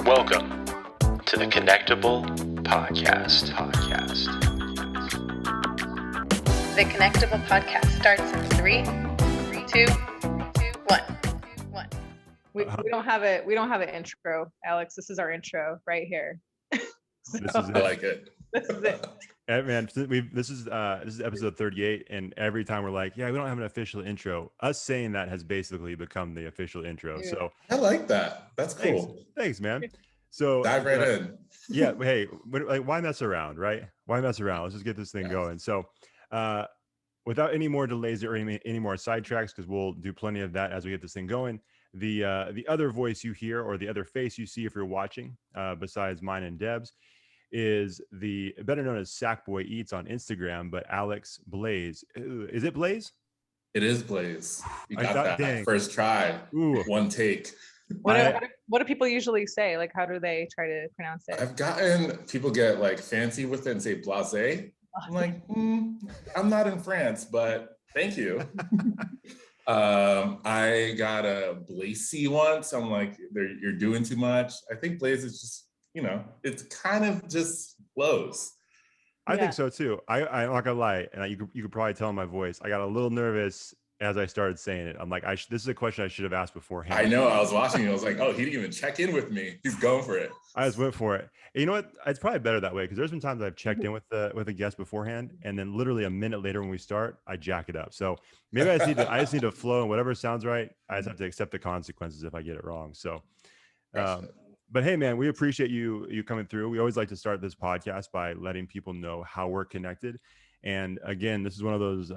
Welcome to the Connectable podcast. The Connectable podcast starts in 3, 2, 1. We don't have an intro, Alex. This is our intro right here. I like it. This is it. Yeah, man, this is episode 38, and every time we're like, yeah, we don't have an official intro. Us saying that has basically become the official intro. Yeah. So I like that. That's cool. Thanks, man. So Dive right in. Yeah, hey, why mess around, right? Why mess around? Let's just get this thing going. So, without any more delays or any more sidetracks, because we'll do plenty of that as we get this thing going. The other voice you hear, or the other face you see if you're watching, besides mine and Deb's, is the better known as Sackboy Eats on Instagram, but Alex Blaise. Is it Blaise? It is Blaise. You got that dang. first try. Ooh. One take. What do people usually say? Like, how do they try to pronounce it? I've gotten people get like fancy with it and say Blaise. I'm like, I'm not in France, but thank you. I got a Blaise once. I'm like, you're doing too much. I think Blaise is just, it's kind of just flows. I think so too. I'm not gonna lie, and you could probably tell in my voice. I got a little nervous as I started saying it. I'm like, this is a question I should have asked beforehand. I know. I was watching you. I was like, oh, he didn't even check in with me. He's going for it. I just went for it. And you know what? It's probably better that way, because there's been times I've checked in with a guest beforehand, and then literally a minute later when we start, I jack it up. So maybe I just need to flow, and whatever sounds right, I just have to accept the consequences if I get it wrong. So, but hey, man, we appreciate you coming through. We always like to start this podcast by letting people know how we're connected. And again, this is one of those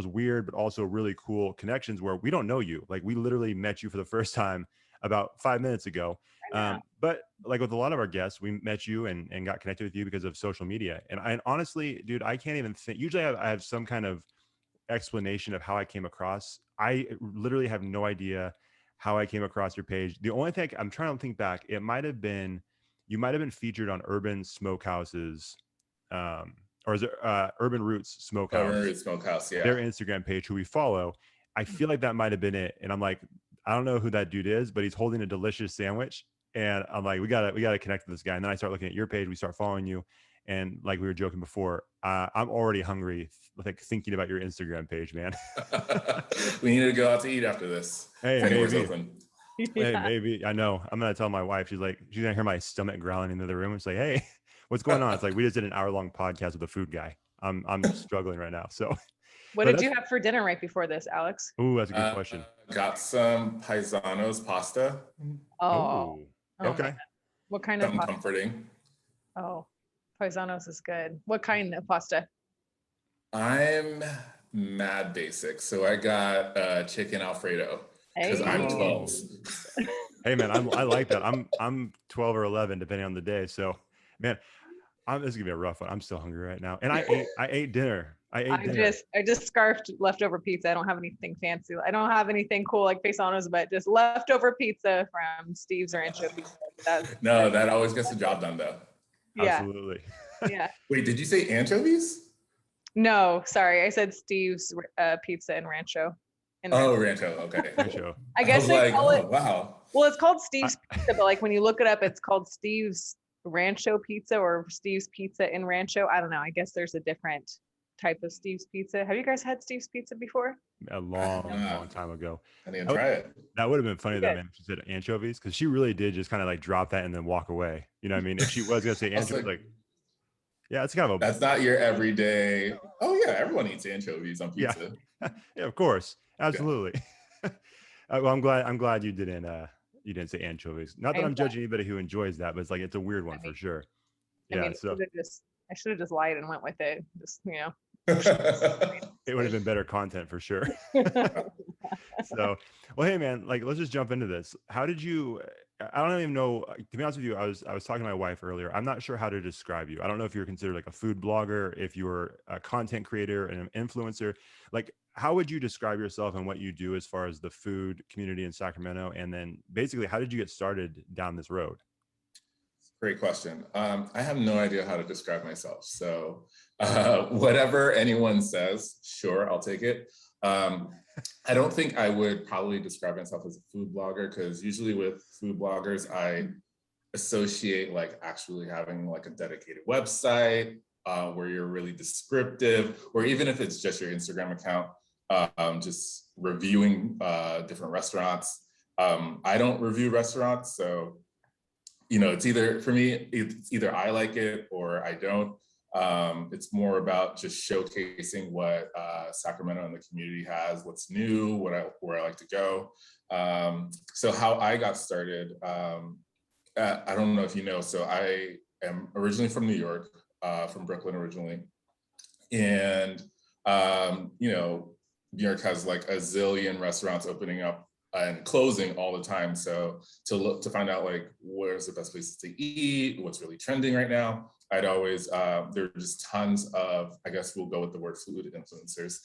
weird but also really cool connections where we don't know you. Like, we literally met you for the first time about 5 minutes ago. But like with a lot of our guests, we met you and got connected with you because of social media. And honestly, dude, I can't even think. Usually I have some kind of explanation of how I came across. I literally have no idea how I came across your page. The only thing I'm trying to think back, you might have been featured on Urban Smokehouse's, or is it Urban Roots Smokehouse? Urban Roots Smokehouse, yeah. Their Instagram page, who we follow. I feel like that might have been it. And I'm like, I don't know who that dude is, but he's holding a delicious sandwich. And I'm like, we gotta connect to this guy. And then I start looking at your page. We start following you. And like we were joking before, I'm already hungry, like thinking about your Instagram page, man. We need to go out to eat after this. Hey, maybe. open. Hey, maybe. I know. I'm gonna tell my wife. She's gonna hear my stomach growling into the room. It's like, hey, what's going on? It's like, we just did an hour-long podcast with a food guy. I'm struggling right now. So, what did you have for dinner right before this, Alex? Ooh, that's a good question. Got some paisanos pasta. Oh, okay. What kind of pasta? Comforting. Oh, paisanos is good. What kind of pasta? I'm mad basic, so I got chicken Alfredo because I'm 12. Hey man, I like that. I'm 12 or 11 depending on the day. So, man, this is gonna be a rough one. I'm still hungry right now, and I ate dinner. I just scarfed leftover pizza. I don't have anything fancy. I don't have anything cool like paisanos, but just leftover pizza from Steve's Rancho Pizza. That always gets the job done though. Yeah. Absolutely. Yeah. Wait, did you say anchovies? No, sorry. I said Steve's Pizza in Rancho. Rancho. Okay. Rancho. I guess I was they call it. Wow. Well, it's called Steve's Pizza, but like when you look it up, it's called Steve's Rancho Pizza or Steve's Pizza in Rancho. I don't know. I guess there's a different type of Steve's Pizza. Have you guys had Steve's Pizza before? A long time ago. I need to try it. That would have been funny though, man, if she said anchovies, because she really did just kind of like drop that and then walk away. You know what I mean? If she was gonna say anchovies, yeah, it's kind of that's not your everyday. Oh yeah, everyone eats anchovies on pizza. Yeah, of course, absolutely. Well, I'm glad you didn't say anchovies. Not that I'm judging anybody who enjoys that, but it's like, it's a weird one for sure. Yeah, I should have just lied and went with it. Just it would have been better content for sure. So, well, hey man, like, let's just jump into this. How did you? I don't even know. To be honest with you, I was talking to my wife earlier. I'm not sure how to describe you. I don't know if you're considered like a food blogger, if you're a content creator and an influencer. Like, how would you describe yourself and what you do as far as the food community in Sacramento? And then basically, how did you get started down this road? Great question. I have no idea how to describe myself. So whatever anyone says, sure, I'll take it. I don't think I would probably describe myself as a food blogger, because usually with food bloggers, I associate like actually having like a dedicated website where you're really descriptive, or even if it's just your Instagram account, just reviewing different restaurants. I don't review restaurants, so it's either, for me, it's either I like it or I don't. It's more about just showcasing what Sacramento and the community has, what's new, where I like to go. So how I got started, I don't know if you know, so I am originally from New York, from Brooklyn originally. And, New York has like a zillion restaurants opening up and closing all the time. So to find out like where's the best places to eat, what's really trending right now, I'd always, there are just tons of, I guess we'll go with the word food influencers.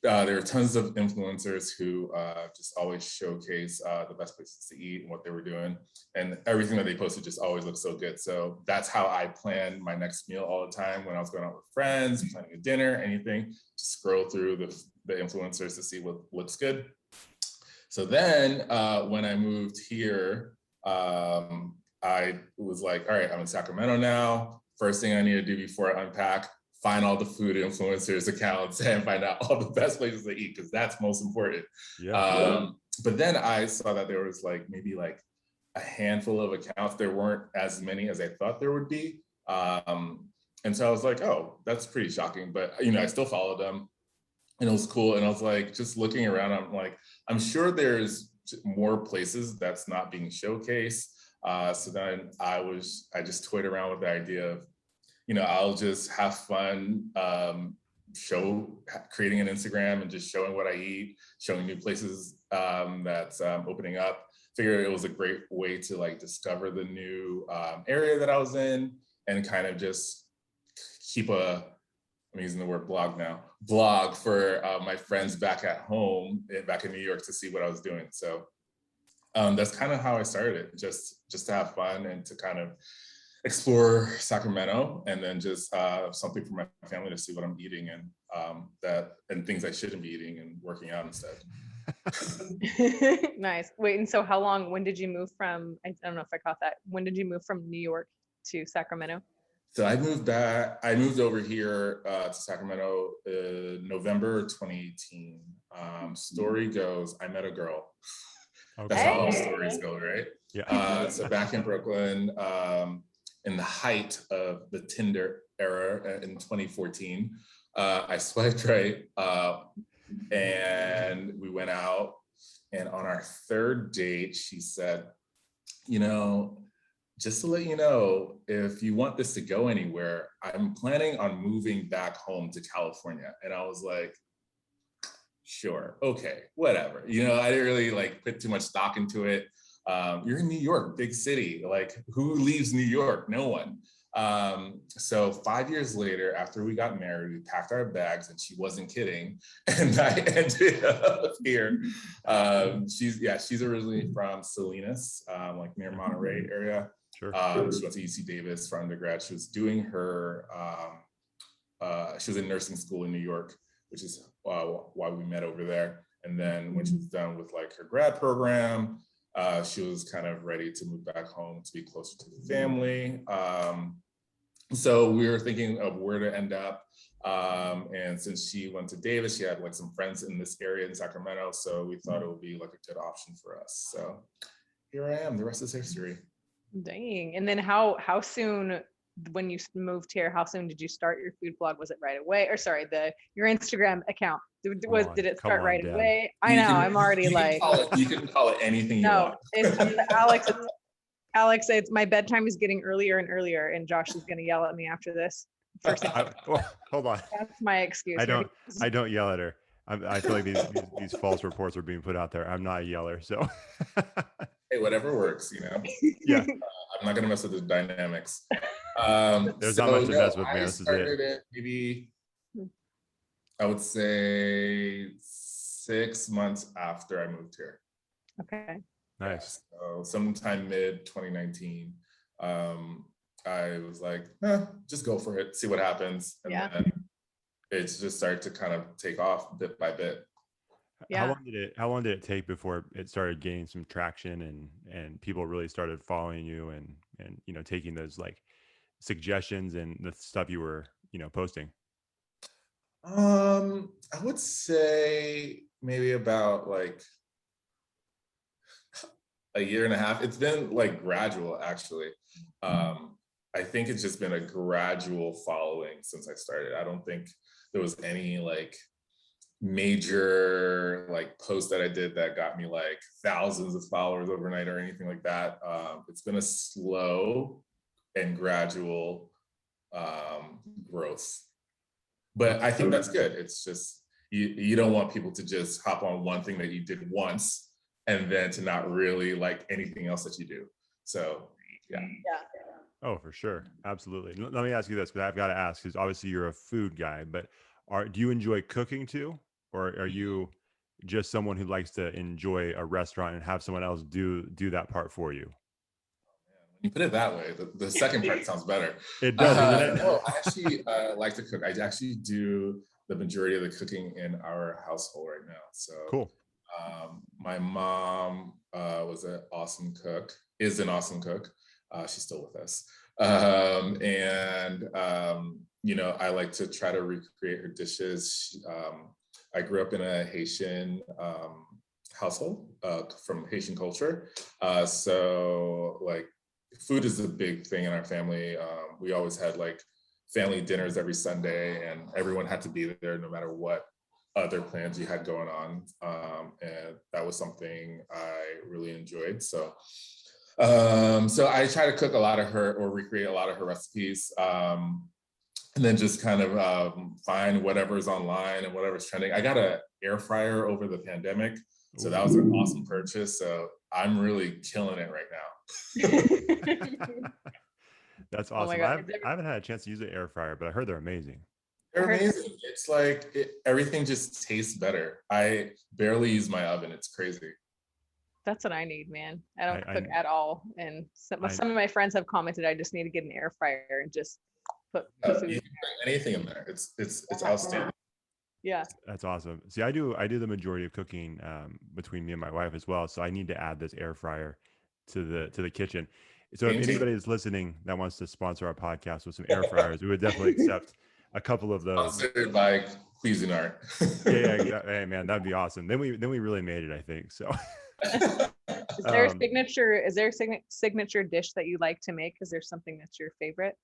There are tons of influencers who just always showcase the best places to eat and what they were doing. And everything that they posted just always looks so good. So that's how I plan my next meal all the time when I was going out with friends, planning a dinner, anything, just scroll through the influencers to see what looks good. So then when I moved here, I was like, all right, I'm in Sacramento now. First thing I need to do before I unpack, find all the food influencers accounts and find out all the best places to eat, because that's most important. Yeah. But then I saw that there was like maybe like a handful of accounts. There weren't as many as I thought there would be. And so I was like, oh, that's pretty shocking. But I still followed them and it was cool. And I was like, just looking around, I'm like, I'm sure there's more places that's not being showcased. So then I just toyed around with the idea of, I'll just have fun, creating an Instagram and just showing what I eat, showing new places that's opening up. Figured it was a great way to like discover the new area that I was in and kind of just keep I'm using the word blog for my friends back at home, back in New York, to see what I was doing. So that's kind of how I started it, just to have fun and to kind of explore Sacramento, and then just something for my family to see what I'm eating and things I shouldn't be eating and working out instead. Nice. Wait, and so when did you move from, I don't know if I caught that. When did you move from New York to Sacramento? So I moved over here to Sacramento November 2018. Story goes, I met a girl. Okay. That's how all stories go, right? Yeah. So back in Brooklyn, in the height of the Tinder era in 2014, I swiped right, and we went out. And on our third date, she said, just to let you know, if you want this to go anywhere, I'm planning on moving back home to California. And I was like, sure, okay, whatever. I didn't really like put too much stock into it. You're in New York, big city. Like, who leaves New York? No one. So 5 years later, after we got married, we packed our bags, and she wasn't kidding. And I ended up here. She's originally from Salinas, like near Monterey area. Sure. She went to UC Davis for undergrad. She was doing her, she was in nursing school in New York, which is why we met over there. And then when she was done with like her grad program, she was kind of ready to move back home to be closer to the family. So we were thinking of where to end up. And since she went to Davis, she had like some friends in this area in Sacramento. So we thought it would be like a good option for us. So here I am, the rest is history. Dang. And then how soon, when you moved here, how soon did you start your food blog? Was it right away? Or sorry, your Instagram account, did it start right away? I know, I'm already like. You can call it anything you want. Alex, it's my bedtime is getting earlier and earlier, and Josh is going to yell at me after this. Hold on. That's my excuse. I don't yell at her. I feel like these false reports are being put out there. I'm not a yeller, so. Hey, whatever works, Yeah. I'm not gonna mess with the dynamics. There's not much to mess with, man. I This is started it. Maybe, I would say 6 months after I moved here. Okay. Nice. So sometime mid 2019, I was like, just go for it, see what happens. And then it's just started to kind of take off bit by bit. Yeah. How long did it take before it started gaining some traction and people really started following you and and taking those like suggestions and the stuff you were posting? I would say maybe about like a year and a half. It's been like gradual, actually. I think it's just been a gradual following since I started. I don't think there was any like major like post that I did that got me like thousands of followers overnight or anything like that. It's been a slow and gradual growth. But I think that's good. It's just, you don't want people to just hop on one thing that you did once and then to not really like anything else that you do. So, yeah. Oh, for sure. Absolutely. Let me ask you this, because I've got to ask, because obviously you're a food guy, but do you enjoy cooking too? Or are you just someone who likes to enjoy a restaurant and have someone else do that part for you? When you put it that way, the second part sounds better. It does, doesn't it? No, I actually like to cook. I actually do the majority of the cooking in our household right now. So cool. My mom was an awesome cook, is an awesome cook. She's still with us. I like to try to recreate her dishes. I grew up in a Haitian household from Haitian culture. So like food is a big thing in our family. We always had like family dinners every Sunday, and everyone had to be there no matter what other plans you had going on. And that was something I really enjoyed. So I try to cook a lot of her, or recreate a lot of her recipes. And then just kind of find whatever's online and whatever's trending. I got an air fryer over the pandemic. So that was an awesome purchase. So I'm really killing it right now. That's awesome. Oh my God. I haven't had a chance to use an air fryer, but I heard they're amazing. They're amazing. It's like everything just tastes better. I barely use my oven. It's crazy. That's what I need, man. I don't cook at all. And some of my friends have commented, I just need to get an air fryer and just put food. You can put anything in there. It's outstanding. Yeah. That's awesome. See, I do the majority of cooking between me and my wife as well. So I need to add this air fryer to the kitchen. So if anybody is listening that wants to sponsor our podcast with some air fryers, we would definitely accept a couple of those. Sponsored by Cuisinart. yeah. Hey man, that'd be awesome. Then we really made it, I think. So is there a signature dish that you like to make? Is there something that's your favorite?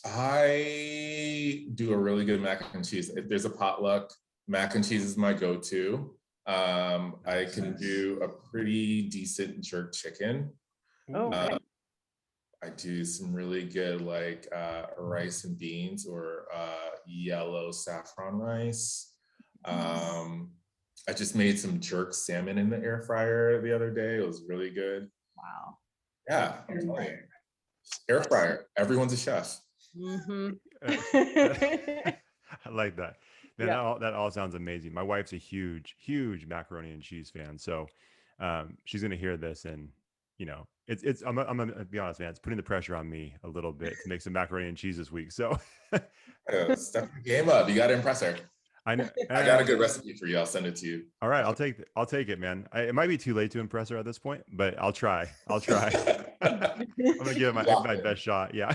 I do a really good mac and cheese. If there's a potluck, mac and cheese is my go-to. I can do a pretty decent jerk chicken. Okay. I do some really good like rice and beans, or yellow saffron rice. I just made some jerk salmon in the air fryer the other day. It was really good. Wow. Yeah, I'm telling you. Air fryer. Everyone's a chef. Mm-hmm. I like that. Man, that all sounds amazing. My wife's a huge macaroni and cheese fan, so she's gonna hear this, and it's I'm gonna be honest, man. It's putting the pressure on me a little bit to make some macaroni and cheese this week. So step the game up. You got to impress her. I know. I got a good recipe for you. I'll send it to you. All right, I'll take it, man. It might be too late to impress her at this point, but I'll try. I'm gonna give it my best shot. Yeah.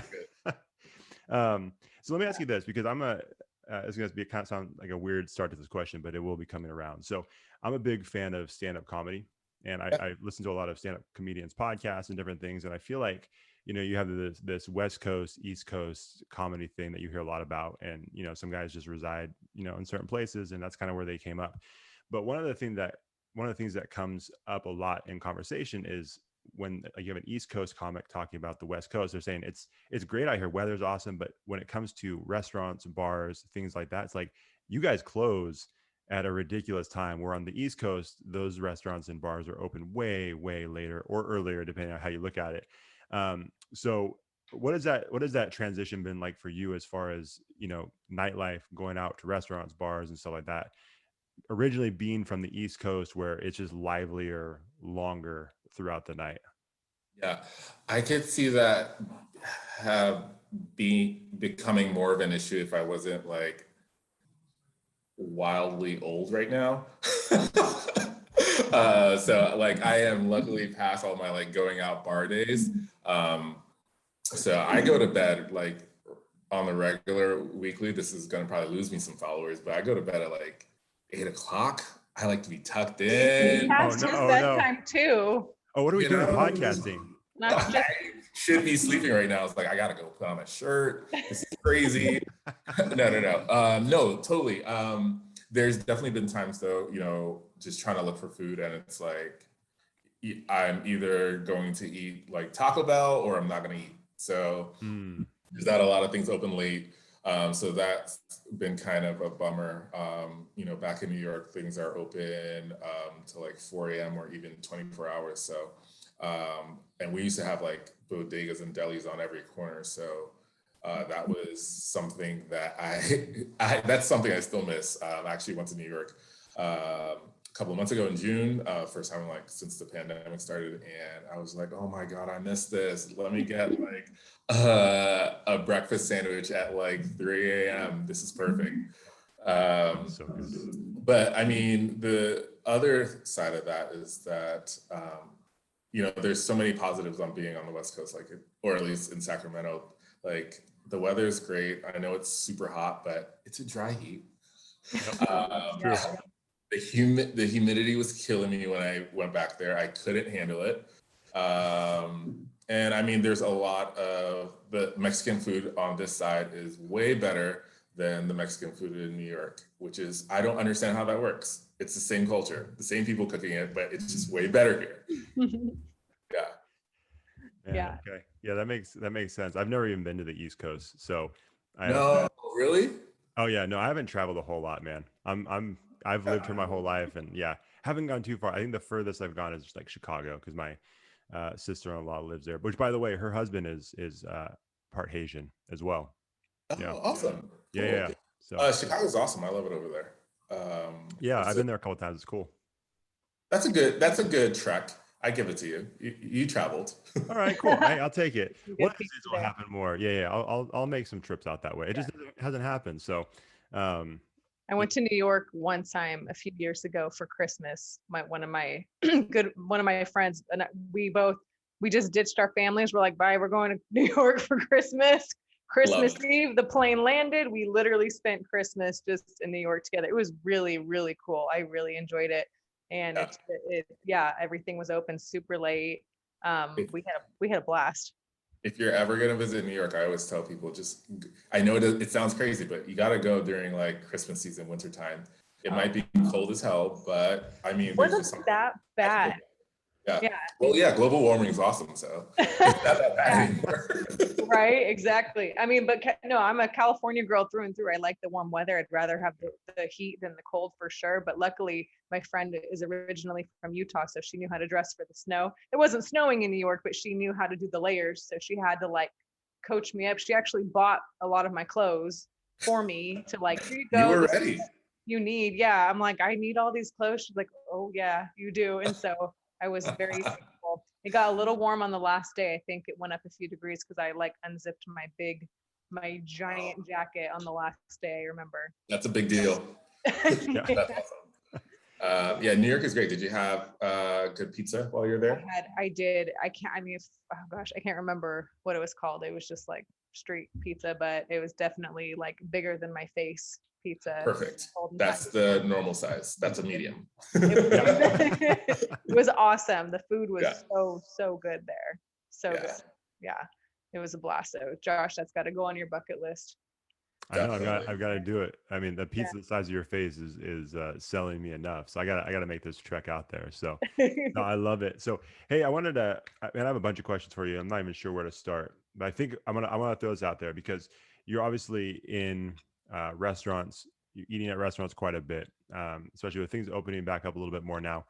So let me ask you this, because it's going to be kind of sound like a weird start to this question, but it will be coming around. So I'm a big fan of stand-up comedy, and I listen to a lot of stand-up comedians podcasts and different things. And I feel like, you have this West Coast, East Coast comedy thing that you hear a lot about. And, some guys just reside, in certain places, and that's kind of where they came up. But one of the things that comes up a lot in conversation is when you have an East Coast comic talking about the West Coast, they're saying it's great out here, weather's awesome, but when it comes to restaurants, bars, things like that, it's like you guys close at a ridiculous time. Where on the East Coast, those restaurants and bars are open way, way later or earlier, depending on how you look at it. So what has that transition been like for you, as far as, nightlife, going out to restaurants, bars, and stuff like that? Originally being from the East Coast, where it's just livelier, longer throughout the night. Yeah, I could see that becoming more of an issue if I wasn't like wildly old right now. So like I am luckily past all my like going out bar days. So I go to bed like on the regular weekly. This is gonna probably lose me some followers, but I go to bed at like 8 o'clock. I like to be tucked in. Past his bedtime too. Oh, what are we doing? Podcasting. Not just I should be sleeping right now. It's like I gotta go put on a shirt. This is crazy. No, totally. There's definitely been times though, you know, just trying to look for food, and it's like I'm either going to eat like Taco Bell or I'm not gonna eat. So there's not a lot of things open late. So that's been kind of a bummer. You know, back in New York, things are open to like 4 a.m. or even 24 hours. So, and we used to have like bodegas and delis on every corner. So that was something that that's something I still miss. I actually went to New York a couple of months ago in June, first time like since the pandemic started, and I was like, oh my God, I missed this. Let me get like a breakfast sandwich at like 3 a.m. This is perfect. So good. But I mean, the other side of that is that, you know, there's so many positives on being on the West Coast, like, or at least in Sacramento. Like the weather is great. I know it's super hot, but it's a dry heat. The humidity was killing me when I went back there. I couldn't handle it. And I mean, there's a lot of the Mexican food on this side is way better than the Mexican food in New York, which is, I don't understand how that works. It's the same culture, the same people cooking it, but it's just way better here. Yeah. Okay. Yeah, that makes sense. I've never even been to the East Coast, so No, really? Oh yeah, no, I haven't traveled a whole lot, man. I've lived here my whole life, and yeah, haven't gone too far. I think the furthest I've gone is just like Chicago, because my sister-in-law lives there. Which, by the way, her husband is part Haitian as well. Oh, Yeah. awesome. Yeah, Cool. yeah. So Chicago's awesome. I love it over there. yeah, I've been there a couple times. It's cool. That's a good trek. I give it to you. You traveled. All right, cool. I'll take it. One of these days will happen more. Yeah. I'll make some trips out that way. It just hasn't happened. So, I went to New York one time a few years ago for Christmas. One of my friends and we just ditched our families. We're like, bye, we're going to New York for Christmas. Christmas Eve, the plane landed. We literally spent Christmas just in New York together. It was really, really cool. I really enjoyed it. And everything was open super late. We had a blast. If you're ever going to visit New York, I always tell people I know it sounds crazy, but you got to go during like Christmas season, wintertime. It might be cold as hell, but I mean, it wasn't that bad. Yeah. Well, yeah, global warming is awesome, so it's not that bad anymore. Right, exactly. I mean, but no, I'm a California girl through and through. I like the warm weather. I'd rather have the heat than the cold for sure. But luckily, my friend is originally from Utah, so she knew how to dress for the snow. It wasn't snowing in New York, but she knew how to do the layers. So she had to like coach me up. She actually bought a lot of my clothes for me to like, here you go. You were ready. You need, yeah. I'm like, I need all these clothes. She's like, oh yeah, you do. And so I was very thankful. It got a little warm on the last day. I think it went up a few degrees because I like unzipped my giant jacket on the last day. I remember. That's a big deal. That's awesome. Yeah, New York is great. Did you have good pizza while you're there? I did. I can't remember what it was called. It was just like street pizza, but it was definitely like bigger than my face pizza. Perfect. That's the normal size. That's a medium. It was awesome. The food was so good there. So good. Yeah. It was a blast. So Josh, that's got to go on your bucket list. I know I've got to do it. I mean, the pizza the size of your face is selling me enough. So I got to make this trek out there. So no, I love it. So, hey, I have a bunch of questions for you. I'm not even sure where to start, but I think I want to throw this out there because you're obviously in restaurants, you're eating at restaurants quite a bit, especially with things opening back up a little bit more now.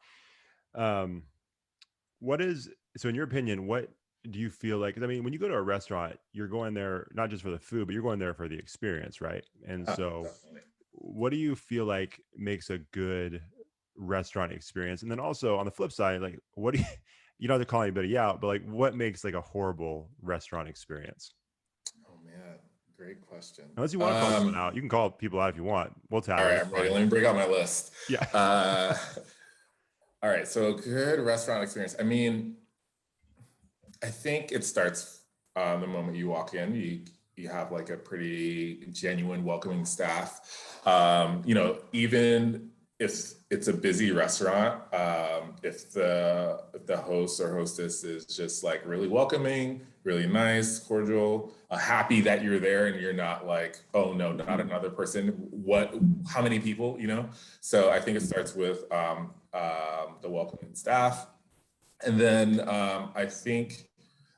So in your opinion, what do you feel like? 'Cause I mean, when you go to a restaurant, you're going there not just for the food, but you're going there for the experience, right? And so definitely. what do you feel like makes a good restaurant experience? And then also on the flip side, like what do you don't have to call anybody out, but like what makes like a horrible restaurant experience? Oh man, great question. Unless you want to call someone out, you can call people out if you want. We'll tell. All right, I'm ready. Let me bring out my list. Yeah. All right, so good restaurant experience. I mean, I think it starts the moment you walk in. You have like a pretty genuine, welcoming staff. Even if it's a busy restaurant, if the host or hostess is just like really welcoming, really nice, cordial, happy that you're there, and you're not like, oh no, not another person. What? How many people? So I think it starts with the welcoming staff, and then I think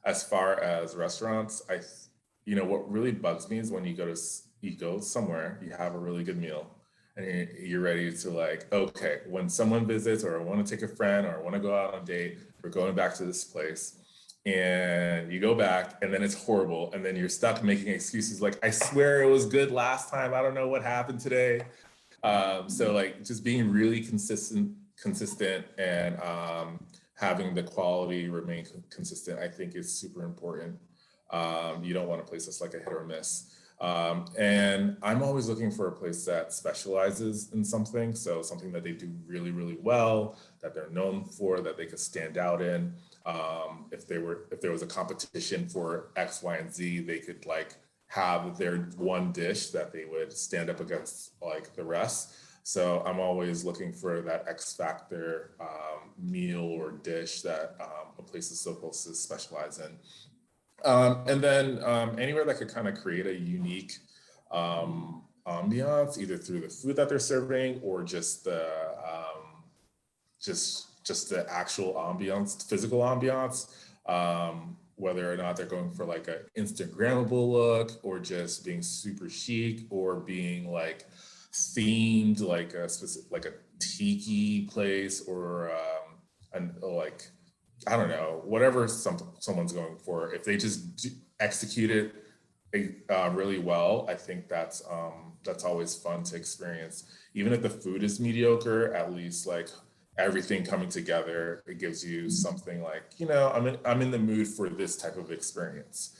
as far as restaurants, what really bugs me is when you go somewhere, you have a really good meal, and you're ready to like, okay, when someone visits, or I want to take a friend, or I want to go out on a date, we're going back to this place, and you go back, and then it's horrible, and then you're stuck making excuses like, I swear it was good last time, I don't know what happened today. So like just being really consistent, and having the quality remain consistent, I think is super important. You don't want a place that's like a hit or miss. And I'm always looking for a place that specializes in something. So something that they do really, really well, that they're known for, that they could stand out in. If there was a competition for X, Y, and Z, they could like have their one dish that they would stand up against like the rest. So I'm always looking for that X factor meal or dish that a place is supposed to specialize in. And then anywhere that could kind of create a unique ambiance, either through the food that they're serving, or just the just the actual ambiance, physical ambiance. Whether or not they're going for like an Instagrammable look, or just being super chic, or being like themed, like a specific, like a tiki place, or like, I don't know, whatever someone's going for. If they just execute it really well, I think that's always fun to experience. Even if the food is mediocre, at least like everything coming together, it gives you something like, I'm in the mood for this type of experience.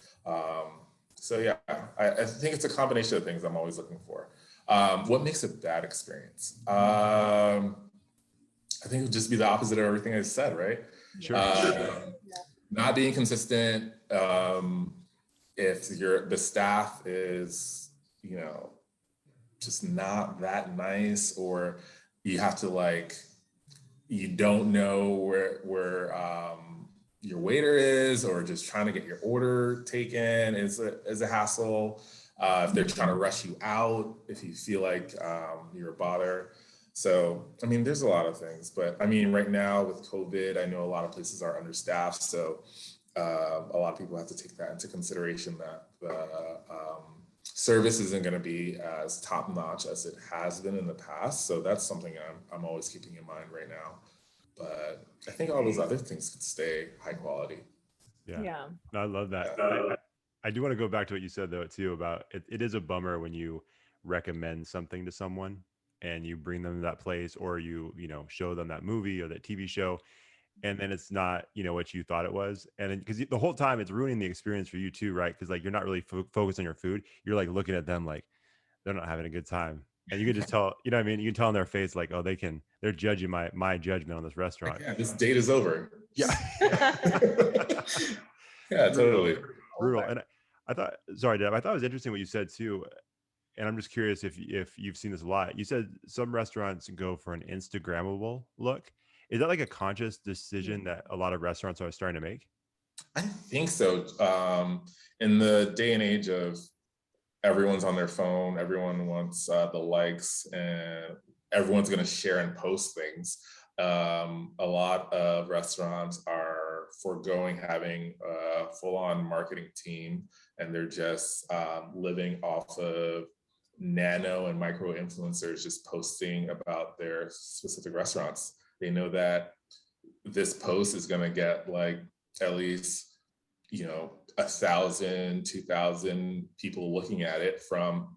So yeah, I think it's a combination of things I'm always looking for. What makes a bad experience? I think it would just be the opposite of everything I said, right? Sure. Not being consistent. If the staff is, just not that nice, or you have to like, you don't know where your waiter is, or just trying to get your order taken is a hassle. If they're trying to rush you out, if you feel like you're a bother. So, I mean, there's a lot of things, but I mean, right now with COVID, I know a lot of places are understaffed. So a lot of people have to take that into consideration, that the service isn't going to be as top notch as it has been in the past. So that's something I'm always keeping in mind right now. But I think all those other things could stay high quality. Yeah. No, I love that. I do want to go back to what you said though too about it is a bummer when you recommend something to someone and you bring them to that place, or you show them that movie or that TV show, and then it's not what you thought it was, and because the whole time it's ruining the experience for you too, right? Because like you're not really focused on your food, you're like looking at them like they're not having a good time, and you can just tell, what I mean, you can tell in their face like, oh, they're judging my judgment on this restaurant. Yeah, this date is over. Yeah. Yeah, totally. Brutal. And I thought, sorry, Deb, I thought it was interesting what you said too. And I'm just curious if you've seen this a lot. You said some restaurants go for an Instagrammable look. Is that like a conscious decision that a lot of restaurants are starting to make? I think so. In the day and age of everyone's on their phone, everyone wants the likes, and everyone's going to share and post things. A lot of restaurants are foregoing having a full-on marketing team, and they're just living off of nano and micro influencers just posting about their specific restaurants. They know that this post is going to get like at least 1,000, 2,000 people looking at it from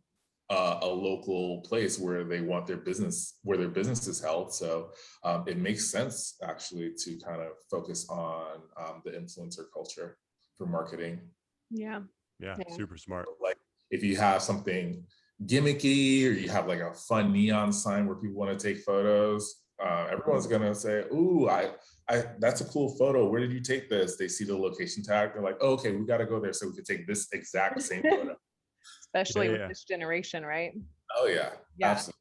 a local place where they want their business is held. So it makes sense actually to kind of focus on the influencer culture for marketing. Yeah, super smart. Like if you have something gimmicky, or you have like a fun neon sign where people want to take photos, everyone's gonna say, "Ooh, that's a cool photo. Where did you take this?" They see the location tag. They're like, oh, "Okay, we got to go there so we can take this exact same photo." Especially with this generation, right? Oh yeah, absolutely.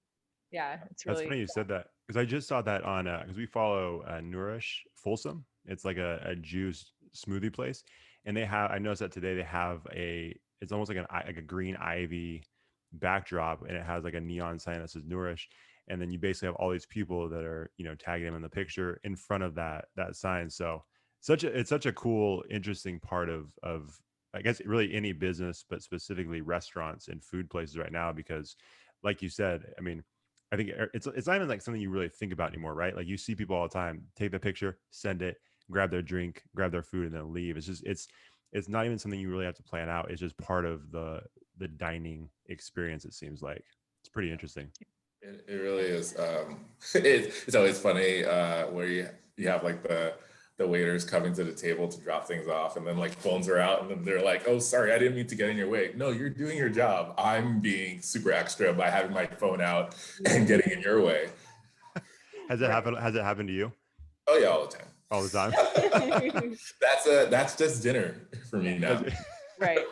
Yeah, it's That's really funny you said that, because I just saw that on because we follow Nourish Folsom. It's like a juice smoothie place, and they have. I noticed that today they have it's almost like like a green ivy backdrop, and it has like a neon sign that says Nourish, and then you basically have all these people that are tagging them in the picture in front of that sign. So it's such a cool, interesting part of I guess really any business, but specifically restaurants and food places right now, because like you said, I mean, I think it's not even like something you really think about anymore, right? Like you see people all the time, take the picture, send it, grab their drink, grab their food, and then leave. It's not even something you really have to plan out. It's just part of the dining experience. It seems like it's pretty interesting. It really is. It's always funny where you have like the waiters coming to the table to drop things off, and then like phones are out, and then they're like, "Oh, sorry, I didn't mean to get in your way." No, you're doing your job. I'm being super extra by having my phone out and getting in your way. Has it happened? Has it happened to you? Oh yeah, all the time. All the time. That's just dinner for me now. Right.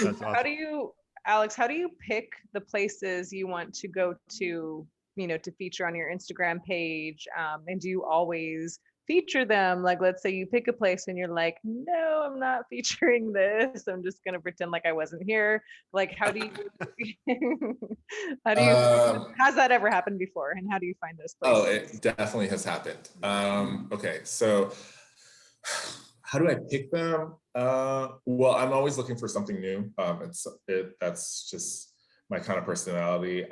That's awesome. Alex, how do you pick the places you want to go to, to feature on your Instagram page? And do you always feature them? Like, let's say you pick a place and you're like, no, I'm not featuring this. I'm just going to pretend like I wasn't here. Like, how do you, has that ever happened before? And how do you find those places? Oh, it definitely has happened. Okay, so how do I pick them? Well, I'm always looking for something new. That's just my kind of personality.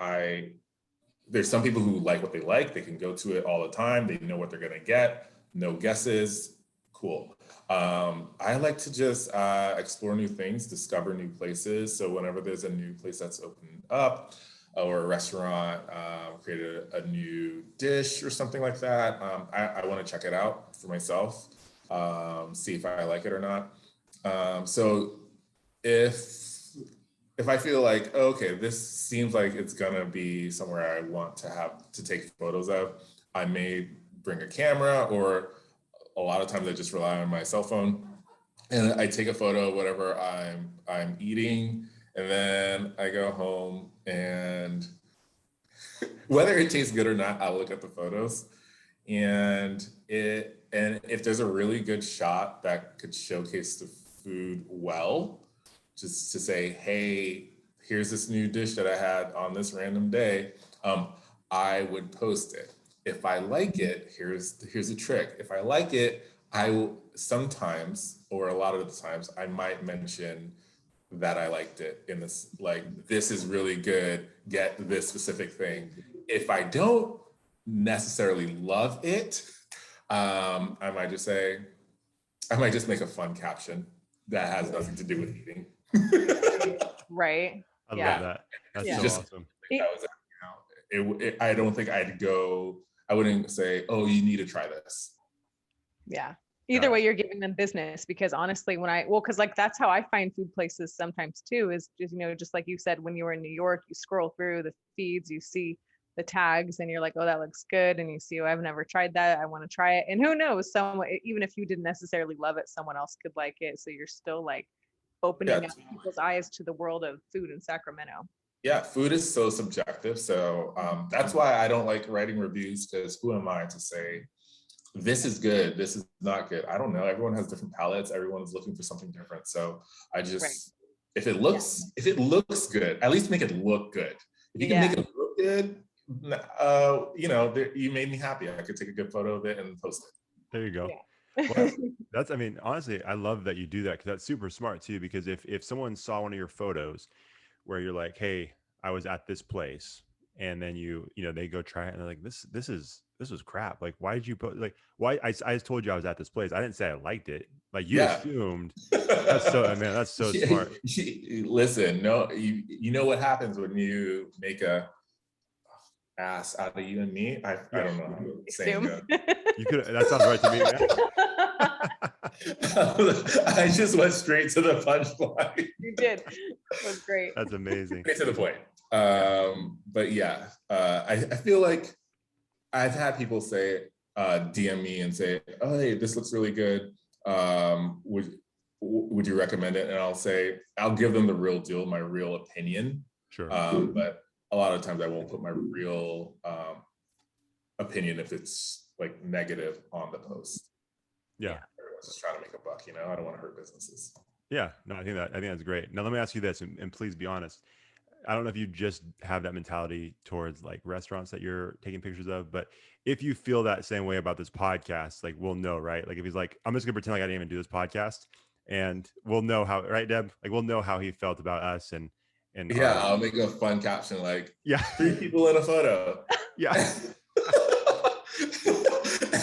There's some people who like what they like. They can go to it all the time. They know what they're gonna get. No guesses. Cool. I like to just explore new things, discover new places. So whenever there's a new place that's opened up, or a restaurant created a new dish or something like that, I want to check it out for myself. See if I like it or not. So if I feel like, okay, this seems like it's gonna be somewhere I want to take photos of, I may bring a camera, or a lot of times I just rely on my cell phone and I take a photo of whatever I'm eating, and then I go home, and whether it tastes good or not, I'll look at the photos. And if there's a really good shot that could showcase the food well, just to say, hey, here's this new dish that I had on this random day, I would post it. If I like it, here's a trick. If I like it, I will sometimes, or a lot of the times, I might mention that I liked it in this, like, this is really good, get this specific thing. If I don't necessarily love it, I might just make a fun caption that has nothing to do with eating. Right. I love that. That's so awesome. I don't think I wouldn't say, oh, you need to try this. Yeah. Either way, you're giving them business, because honestly, because like that's how I find food places sometimes too, is just, just like you said, when you were in New York, you scroll through the feeds, you see the tags, and you're like, oh, that looks good. And you see, oh, I've never tried that, I want to try it. And who knows, even if you didn't necessarily love it, someone else could like it. So you're still like opening up people's eyes to the world of food in Sacramento. Yeah, food is so subjective. So that's why I don't like writing reviews, because who am I to say, this is good, this is not good? I don't know. Everyone has different palettes. Everyone is looking for something different. So I just, if it looks good, at least make it look good. If you can make it look good, you made me happy. I could take a good photo of it and post it. There you go. Well, I mean, honestly, I love that you do that, because that's super smart too. Because if someone saw one of your photos where you're like, hey, I was at this place, and then they go try it and they're like, this was crap. Like, why did you put, like, why I just told you I was at this place. I didn't say I liked it. Like, you assumed. That's so smart. Listen, no, you know what happens when you make a ass out of you and me? I don't know how to say You could, that sounds right to me. I just went straight to the punchline. You did. It was great. That's amazing. Straight to the point. But yeah, I feel like I've had people say, DM me and say, oh, hey, this looks really good. Would you recommend it? And I'll give them the real deal, my real opinion. Sure. But a lot of times I won't put my real opinion if it's like negative on the post. Yeah. Everyone's just trying to make a buck, you know, I don't want to hurt businesses. Yeah, no, I think that's great. Now let me ask you this, and please be honest. I don't know if you just have that mentality towards like restaurants that you're taking pictures of, but if you feel that same way about this podcast, like we'll know, right? Like if he's like, I'm just gonna pretend like I didn't even do this podcast, and we'll know how, right, Deb? Like we'll know how he felt about us and yeah, I'll make a fun caption like, yeah, 3 people in a photo. Yeah.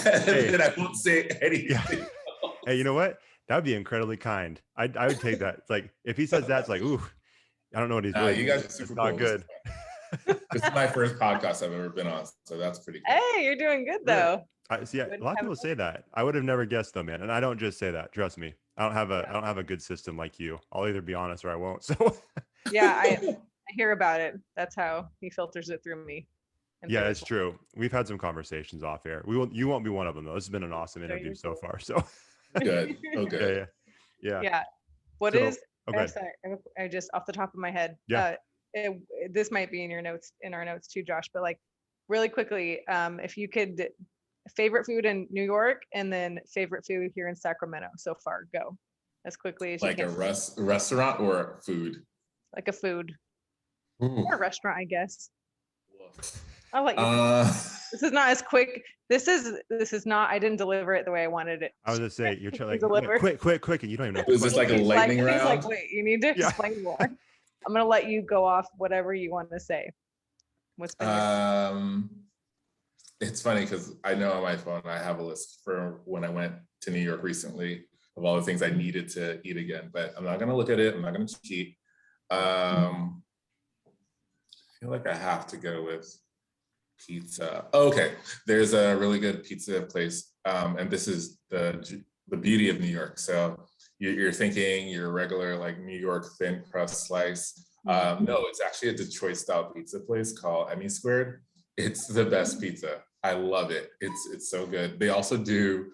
And then I won't say anything. Yeah. Hey, you know what? That would be incredibly kind. I would take that. It's like if he says that, it's like, ooh, I don't know what he's doing. You guys are super cool. Not good. This is my first podcast I've ever been on, so that's pretty cool. Hey, you're doing good though. See, a lot of people say that. I would have never guessed though, man. And I don't just say that. Trust me. I don't have a good system like you. I'll either be honest or I won't. So yeah, I hear about it. That's how he filters it through me. Yeah, it's true. We've had some conversations off air. You won't be one of them though. This has been an awesome interview so far. So good. Okay. Yeah. What is? Okay. Sorry, I just off the top of my head. Yeah. This might be in our notes too, Josh. But like, really quickly, if you could, favorite food in New York and then favorite food here in Sacramento so far. Go as quickly as you can. Like a restaurant or food? Like a food. Ooh. Or a restaurant, I guess. I'll let you. This is not as quick. This is not. I didn't deliver it the way I wanted it. I was gonna say you're trying like quick, and you don't even know. Is this like a lightning round? He's like, wait, you need to explain more. I'm gonna let you go off whatever you want to say. What's been it's funny because I know on my phone I have a list for when I went to New York recently of all the things I needed to eat again, but I'm not gonna look at it. I'm not gonna cheat. I feel like I have to go with pizza. Okay, there's a really good pizza place, and this is the beauty of New York. So you're thinking your regular like New York thin crust slice. No, it's actually a Detroit style pizza place called Emmy Squared. It's the best pizza. I love it. It's so good. They also do,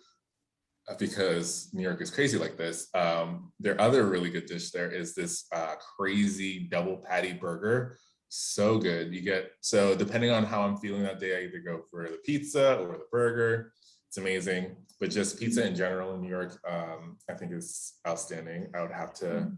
because New York is crazy like this, their other really good dish there is this crazy double patty burger. So good. So depending on how I'm feeling that day, I either go for the pizza or the burger. It's amazing. But just pizza in general in New York, I think is outstanding. I would have to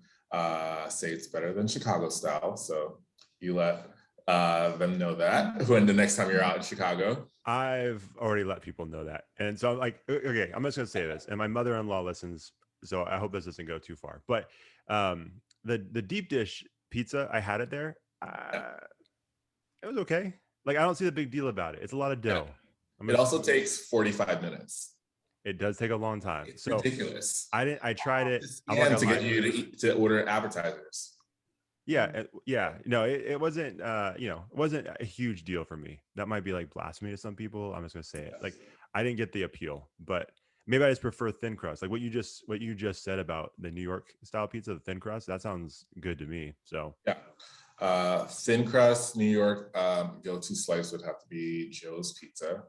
say it's better than Chicago style. So you let them know that when the next time you're out in Chicago. I've already let people know that. And so I'm like, okay, I'm just gonna say this. And my mother-in-law listens, so I hope this doesn't go too far. But the deep dish pizza, I had it there. It was okay. Like I don't see the big deal about it. It's a lot of dough. It also takes 45 minutes. It does take a long time. It's ridiculous. I tried it. And to get you to order appetizers. Yeah. No, it wasn't, it wasn't a huge deal for me. That might be like blasphemy to some people. I'm just going to say it. Like, I didn't get the appeal, but maybe I just prefer thin crust. Like what you just said about the New York style pizza, the thin crust, that sounds good to me. So yeah. Thin crust, New York, go-to slice would have to be Joe's Pizza,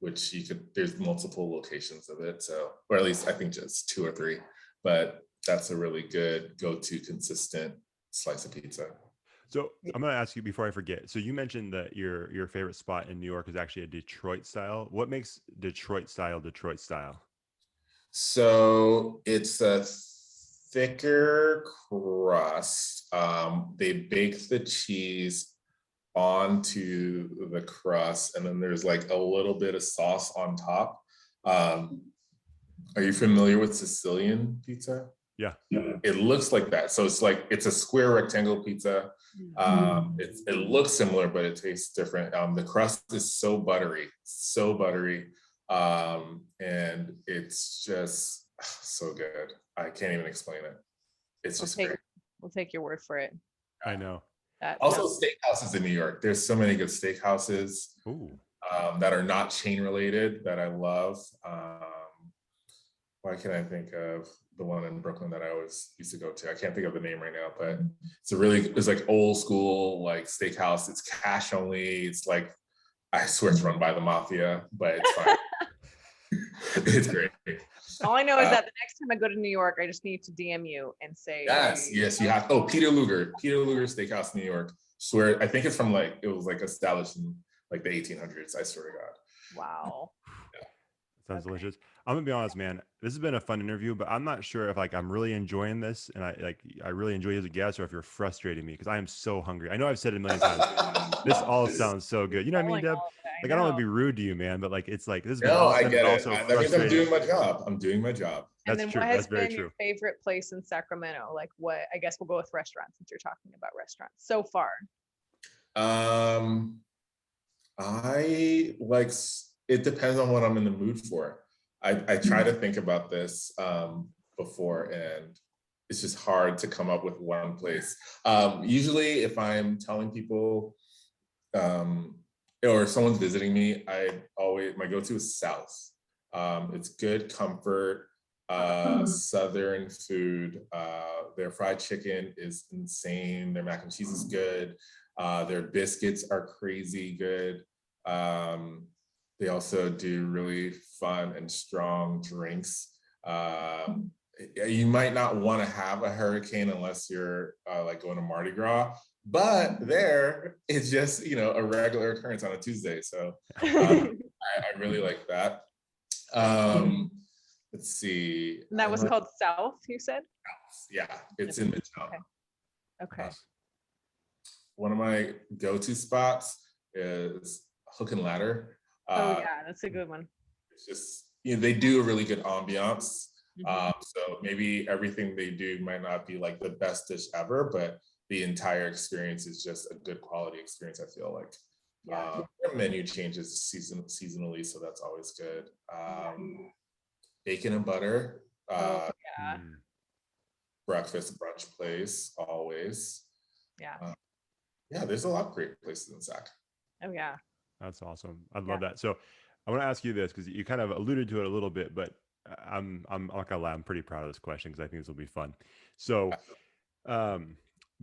which there's multiple locations of it. So, or at least I think just 2 or 3, but that's a really good go-to consistent slice of pizza. So I'm going to ask you before I forget. So you mentioned that your favorite spot in New York is actually a Detroit style. What makes Detroit style? So it's a thicker crust. They bake the cheese onto the crust, and then there's like a little bit of sauce on top. Are you familiar with Sicilian pizza? Yeah. It looks like that. So it's a square rectangle pizza. It looks similar, but it tastes different. The crust is so buttery, and it's just so good. I can't even explain it. It's just great. We'll take your word for it. I know. Also, steakhouses in New York. There's so many good steakhouses that are not chain related that I love. Why can't I think of the one in Brooklyn that I always used to go to? I can't think of the name right now, but it's like old school like steakhouse. It's cash only. It's like I swear it's run by the mafia, but it's fine. It's great. All I know is that the next time I go to New York, I just need to DM you and say, yes, you have. Oh, Peter Luger Steakhouse, New York. Swear, I think it's from like, it was like established in like the 1800s. I swear to God. wow. Sounds delicious. I'm gonna be honest, man. This has been a fun interview, but I'm not sure if like I'm really enjoying this, and I really enjoy you as a guest, or if you're frustrating me because I am so hungry. I know I've said it a million times. This all sounds so good. You know what I mean, Deb? Like I don't want to be rude to you, man, but like it's like this has been awesome, I get but it. also That means I'm doing my job. I'm doing my job. And That's then true. what has That's very been true. your favorite place in Sacramento? Like what, I guess we'll go with restaurants since you're talking about restaurants so far. I like, it depends on what I'm in the mood for. I try to think about this before, and it's just hard to come up with one place. Usually if I'm telling people or someone's visiting me, my go-to is South. It's good comfort, Southern food. Their fried chicken is insane. Their mac and cheese is good. Their biscuits are crazy good. They also do really fun and strong drinks. You might not want to have a hurricane unless you're like going to Mardi Gras, but there it's just, a regular occurrence on a Tuesday. So I really like that. Let's see. And that was called South, you said? Yeah, it's in Midtown. Okay. One of my go-to spots is Hook and Ladder. Oh yeah, that's a good one. It's just, they do a really good ambiance. So maybe everything they do might not be like the best dish ever, but the entire experience is just a good quality experience, I feel like. Their menu changes seasonally, so that's always good. Bacon and butter. Breakfast brunch place, always. Yeah, there's a lot of great places in Sac. Oh yeah. That's awesome. I love that. So I want to ask you this because you kind of alluded to it a little bit, but I'm not gonna lie, I'm pretty proud of this question because I think this will be fun. So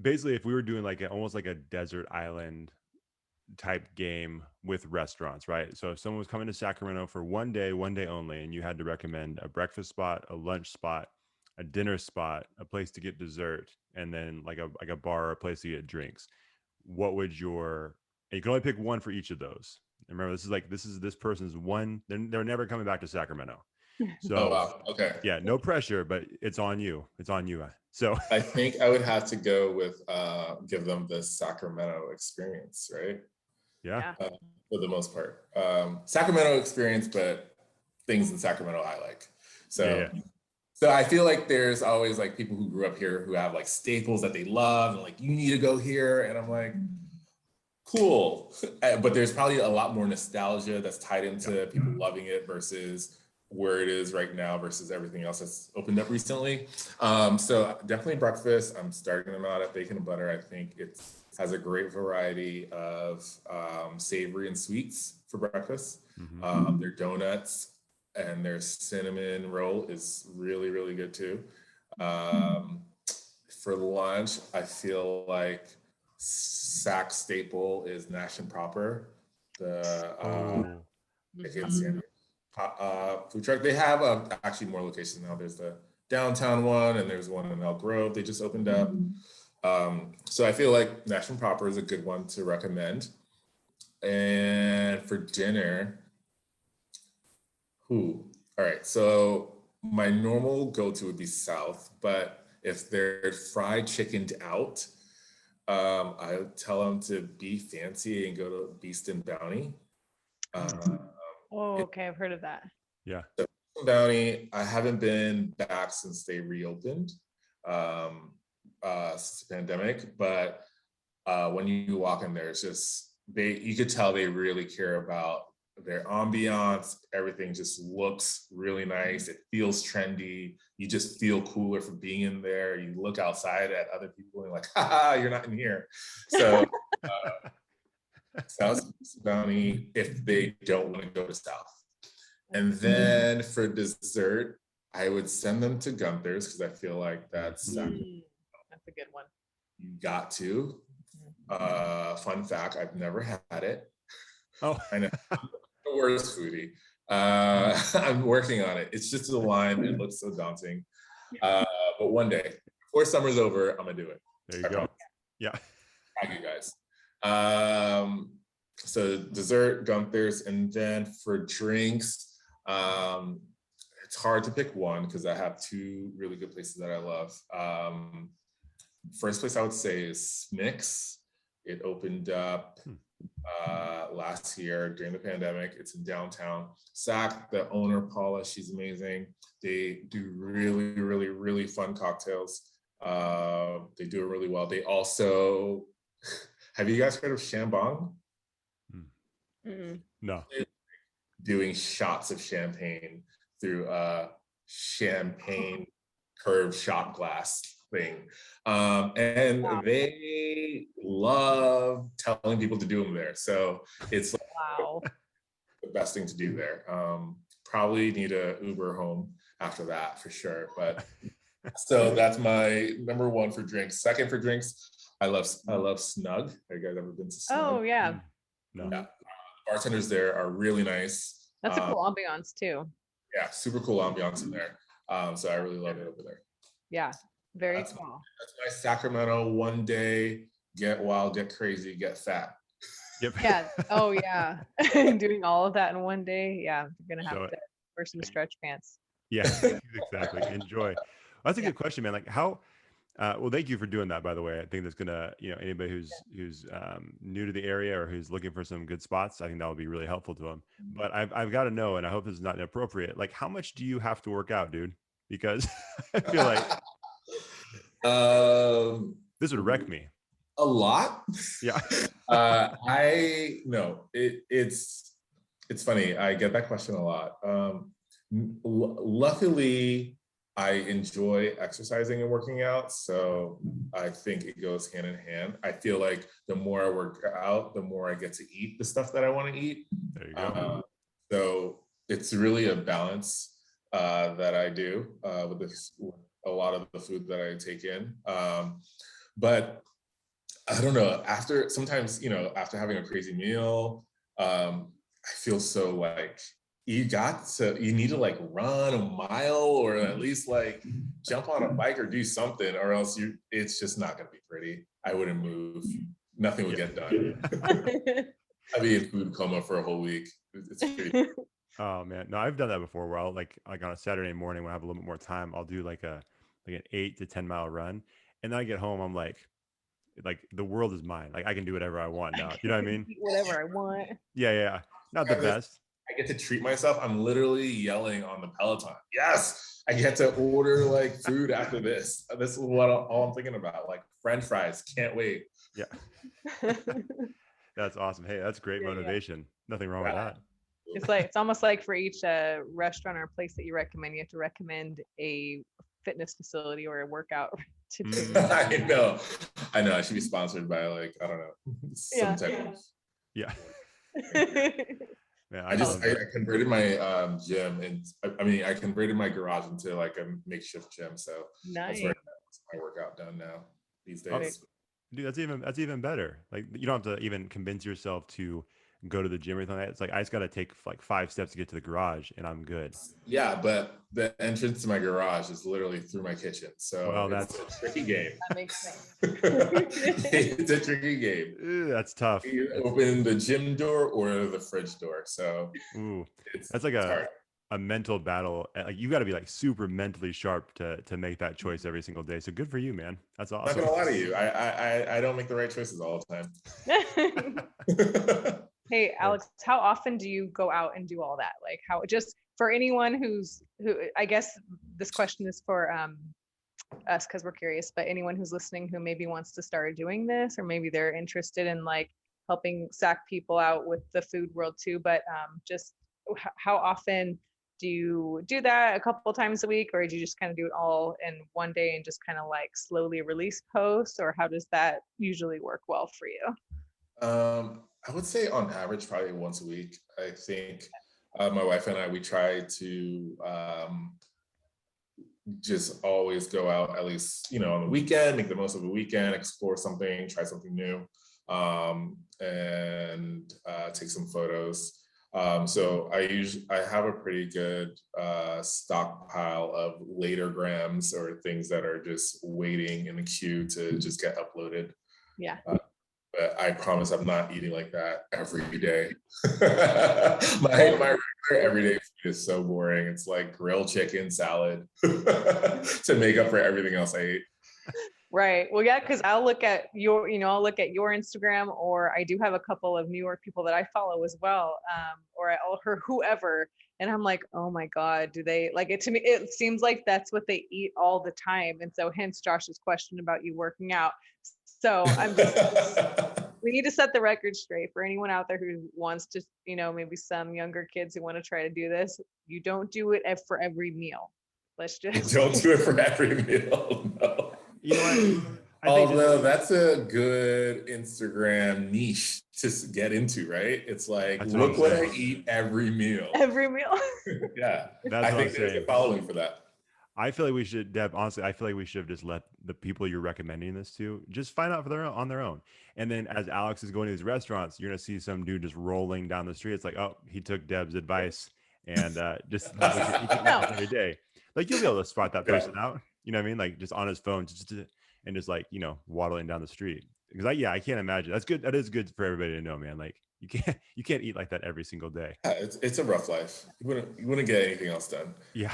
basically if we were doing like almost like a desert island type game with restaurants, right? So if someone was coming to Sacramento for one day only, and you had to recommend a breakfast spot, a lunch spot, a dinner spot, a place to get dessert, and then like a bar or a place to get drinks, what would you can only pick one for each of those. And remember, this is this person's one. They're never coming back to Sacramento. So okay. Yeah, no pressure, but it's on you. It's on you. So I think I would have to go with give them the Sacramento experience, right? Yeah. For the most part. Sacramento experience, but things in Sacramento I like. So So I feel like there's always like people who grew up here who have like staples that they love and like, you need to go here. And I'm like, cool. But there's probably a lot more nostalgia that's tied into people loving it versus where it is right now versus everything else that's opened up recently. So definitely breakfast. I'm starting them out at bacon and butter. I think it has a great variety of savory and sweets for breakfast. Their donuts and their cinnamon roll is really, really good too. For lunch, I feel like Sac staple is Nash and Proper, the food truck. They have actually more locations now. There's the downtown one, and there's one in Elk Grove. They just opened up. So I feel like Nash and Proper is a good one to recommend. And for dinner, all right. So my normal go-to would be South, but if they're fried chickened out, I would tell them to be fancy and go to Beast and Bounty. Okay, I've heard of that. Yeah. So Bounty, I haven't been back since they reopened since the pandemic, but when you walk in there, it's just you could tell they really care about their ambiance. Everything just looks really nice. It feels trendy. You just feel cooler for being in there. You look outside at other people and like, haha, you're not in here. So South Bounty if they don't want to go to South. And then for dessert, I would send them to Gunther's because I feel like that's a good one. You got to. Fun fact, I've never had it. Oh, I know. I'm the worst foodie. I'm working on it. It's just a line. It looks so daunting. But one day, before summer's over, I'm gonna do it. there you I go. promise. Yeah. Thank you guys. So dessert, Gunther's, and then for drinks, it's hard to pick one because I have two really good places that I love. First place I would say is Smix. It opened up last year during the pandemic. It's in downtown. Sac, the owner, Paula, she's amazing. They do really, really, really fun cocktails. They do it really well. They also, have you guys heard of Shambong? No. Doing shots of champagne through a champagne curved shot glass thing. And Wow. they love telling people to do them there. So it's like Wow. the best thing to do there. Probably need a Uber home after that for sure. But so that's my number one for drinks. Second for drinks, I love Snug. Have you guys ever been to Snug? Oh yeah. No. Yeah. Bartenders there are really nice. That's a cool ambiance too. Yeah, super cool ambiance in there. So I really love it over there. Yeah. Very That's cool. That's my Sacramento one day, get wild, get crazy, get fat. Yep. Yeah. Oh yeah. Doing all of that in one day. Yeah. You're gonna Show have it. to wear some stretch pants. Yeah, exactly. Enjoy. Well, that's a good question, man. Like how, well, thank you for doing that, by the way. I think that's gonna, anybody who's new to the area or who's looking for some good spots, I think that would be really helpful to them. But I've got to know, and I hope this is not inappropriate. Like, how much do you have to work out, dude? Because I feel like this would wreck me. A lot. Yeah. It's funny. I get that question a lot. Luckily, I enjoy exercising and working out, so I think it goes hand in hand. I feel like the more I work out, the more I get to eat the stuff that I want to eat. There you go. So it's really a balance that I do with a lot of the food that I take in. But I don't know, after having a crazy meal, I feel so like you need to like run a mile or at least like jump on a bike or do something, or else it's just not going to be pretty. I wouldn't move. Nothing would get done. I'd be in food coma for a whole week. It's pretty. Oh man, no, I've done that before. Where I'll like on a Saturday morning when I have a little bit more time, I'll do like an 8 to 10 mile run, and then I get home, I'm like the world is mine. Like I can do whatever I want now. You know what I mean? Eat whatever I want. Yeah. Not the best. I get to treat myself. I'm literally yelling on the Peloton. Yes, I get to order like food after this. This is all I'm thinking about. Like French fries. Can't wait. Yeah. That's awesome. Hey, that's great motivation. Nothing wrong with that. It's almost like for each restaurant or place that you recommend, you have to recommend a fitness facility or a workout to do. I know. I should be sponsored by like, I don't know, some type of. Yeah. Man, I converted my gym, and I converted my garage into like a makeshift gym. So nice. That's where I get my workout done now these days. Dude, that's even better. Like you don't have to even convince yourself to go to the gym or anything like that. It's like I just got to take like 5 steps to get to the garage, and I'm good. Yeah, but the entrance to my garage is literally through my kitchen. So that's a tricky game. That makes sense. It's a tricky game. Ew, that's tough. You open the gym door or the fridge door. So that's like a mental battle. Like you got to be like super mentally sharp to make that choice every single day. So good for you, man. That's awesome. I'm not gonna lie to you. I don't make the right choices all the time. Hey, Alex, how often do you go out and do all that? Like how, just for anyone who I guess this question is for us because we're curious, but anyone who's listening who maybe wants to start doing this, or maybe they're interested in like helping SAC people out with the food world too, but just how often do you do that? A couple of times a week, or do you just kind of do it all in one day and just kind of like slowly release posts, or how does that usually work well for you? I would say on average, probably once a week. I think my wife and I, we try to just always go out at least, on the weekend, make the most of the weekend, explore something, try something new. and take some photos. So I have a pretty good stockpile of later grams or things that are just waiting in the queue to just get uploaded. Yeah. But I promise I'm not eating like that every day. my regular everyday food is so boring. It's like grilled chicken salad to make up for everything else I ate. Right. Well, yeah, because I'll look at your, I'll look at your Instagram, or I do have a couple of New York people that I follow as well, or whoever, and I'm like, oh my God, do they like it? To me, it seems like that's what they eat all the time, and so hence Josh's question about you working out. So we need to set the record straight for anyone out there who wants to, maybe some younger kids who want to try to do this. You don't do it for every meal. Let's just don't do it for every meal. No. You know what? Although that's a good Instagram niche to get into, right? It's like, look what I eat every meal. Every meal. Yeah. That's I think there's a following for that. I feel like we should, Deb, honestly, I feel like we should have just let the people you're recommending this to just find out on their own. And then as Alex is going to these restaurants, you're going to see some dude just rolling down the street. It's like, oh, he took Deb's advice and just he can every day. Like, you'll be able to spot that person out. You know what I mean? Like, just on his phone, and just like, waddling down the street. Because I can't imagine. That's good. That is good for everybody to know, man. Like, you can't eat like that every single day. It's a rough life. You wouldn't get anything else done. Yeah.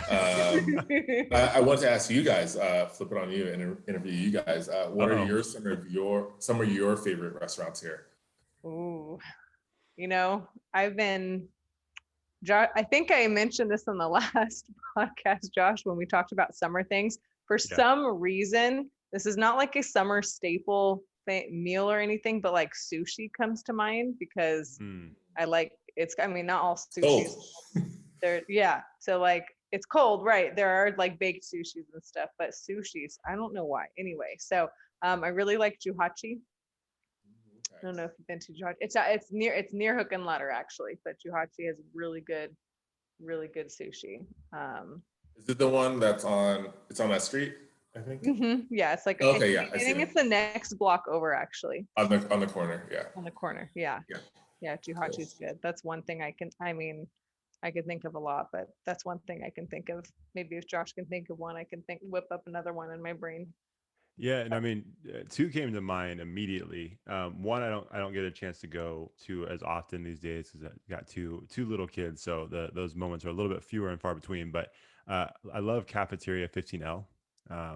I want to ask you guys, flip it on you and interview you guys. What are some of your favorite restaurants here? Ooh, I've been, I think I mentioned this on the last podcast, Josh, when we talked about summer things. For some reason, this is not like a summer staple meal or anything, but like sushi comes to mind because I like not all sushis. So like it's cold, right? There are like baked sushis and stuff, but sushis, I don't know why. Anyway, so I really like Juhachi. I don't know if you've been to Juhachi. It's near Hook and Ladder actually, but Juhachi has really good sushi. Is it the one that's on that street? I think. Yeah, it's like okay. I think it's the next block over actually. On the corner, yeah. On the corner, yeah. Juhachi's good. That's one thing I could think of a lot, but that's one thing I can think of. Maybe if Josh can think of one, I can whip up another one in my brain. Yeah, and I mean, two came to mind immediately. One, I don't get a chance to go to as often these days because I got two little kids, so those moments are a little bit fewer and far between. But I love Cafeteria 15L. I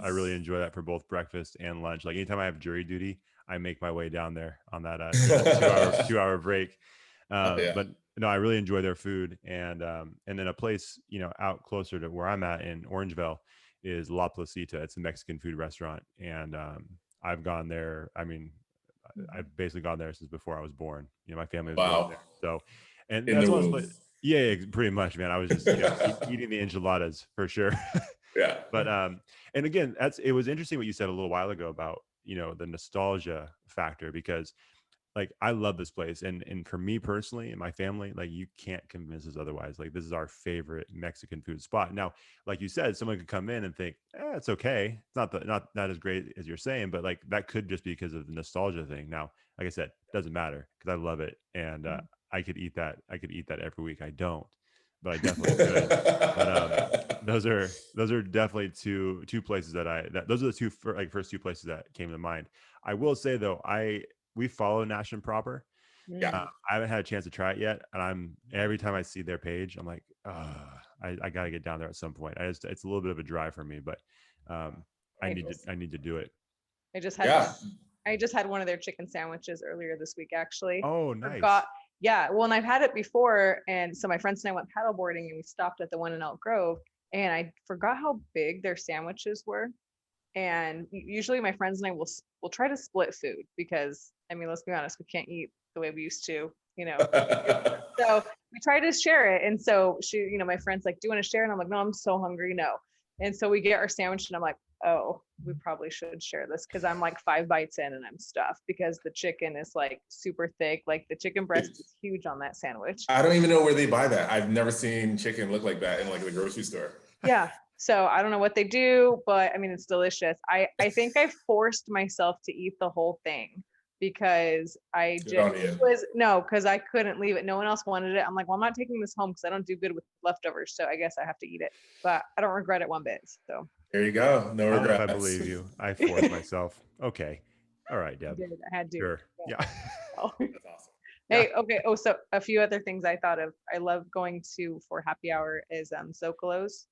really enjoy that for both breakfast and lunch. Like anytime I have jury duty, I make my way down there on that 2-hour break. But no, I really enjoy their food. And then a place, out closer to where I'm at in Orangeville is La Placita. It's a Mexican food restaurant. And I've gone there. I mean, I've basically gone there since before I was born. My family was born there. So, and that's one. Yeah, pretty much, man. I was just eating the enchiladas for sure. Yeah. But and again, it was interesting what you said a little while ago about the nostalgia factor, because like I love this place, and for me personally and my family, like you can't convince us otherwise. Like this is our favorite Mexican food spot. Now, like you said, someone could come in and think, it's okay, it's not as great as you're saying, but like that could just be because of the nostalgia thing. Now, like I said, it doesn't matter because I love it, and I could eat that every week. I don't, but I definitely could. But those are definitely two places those are the first two places that came to mind. I will say though, we follow Nash and Proper. Yeah. I haven't had a chance to try it yet, and every time I see their page, I'm like, I gotta get down there at some point. It's a little bit of a drive for me, but I need to do it. I just had one of their chicken sandwiches earlier this week, actually. Oh, nice. Yeah, well, and I've had it before, and so my friends and I went paddleboarding, and we stopped at the one in Elk Grove, and I forgot how big their sandwiches were. And usually my friends and I will try to split food because, I mean, let's be honest, we can't eat the way we used to, So we try to share it. And so my friend's like, do you want to share? And I'm like, no, I'm so hungry, no. And so we get our sandwich, and I'm like, oh, we probably should share this because I'm like 5 bites in and I'm stuffed because the chicken is like super thick. Like the chicken breast is huge on that sandwich. I don't even know where they buy that. I've never seen chicken look like that in like the grocery store. Yeah. So I don't know what they do, but I mean, it's delicious. I think I forced myself to eat the whole thing because I Good on just you. because I couldn't leave it. No one else wanted it. I'm like, well, I'm not taking this home because I don't do good with leftovers. So I guess I have to eat it, but I don't regret it one bit. So There you go. No I don't know if I regrets. believe you. I forced myself. Okay. All right, I Deb. did. I had to. Sure. Yeah. Oh. That's awesome. Hey, okay. Oh, so a few other things I thought of. I love going to for happy hour is Zocalo's.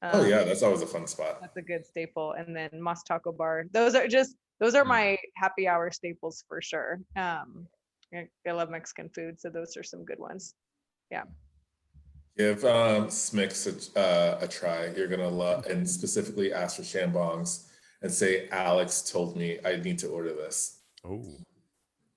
Oh yeah, that's always a fun spot. That's a good staple. And then Mas Taco Bar. Those are my happy hour staples for sure. I love Mexican food, so those are some good ones. Yeah. Give Smix a try. You're gonna love, and specifically ask for shambongs and say, Alex told me I need to order this.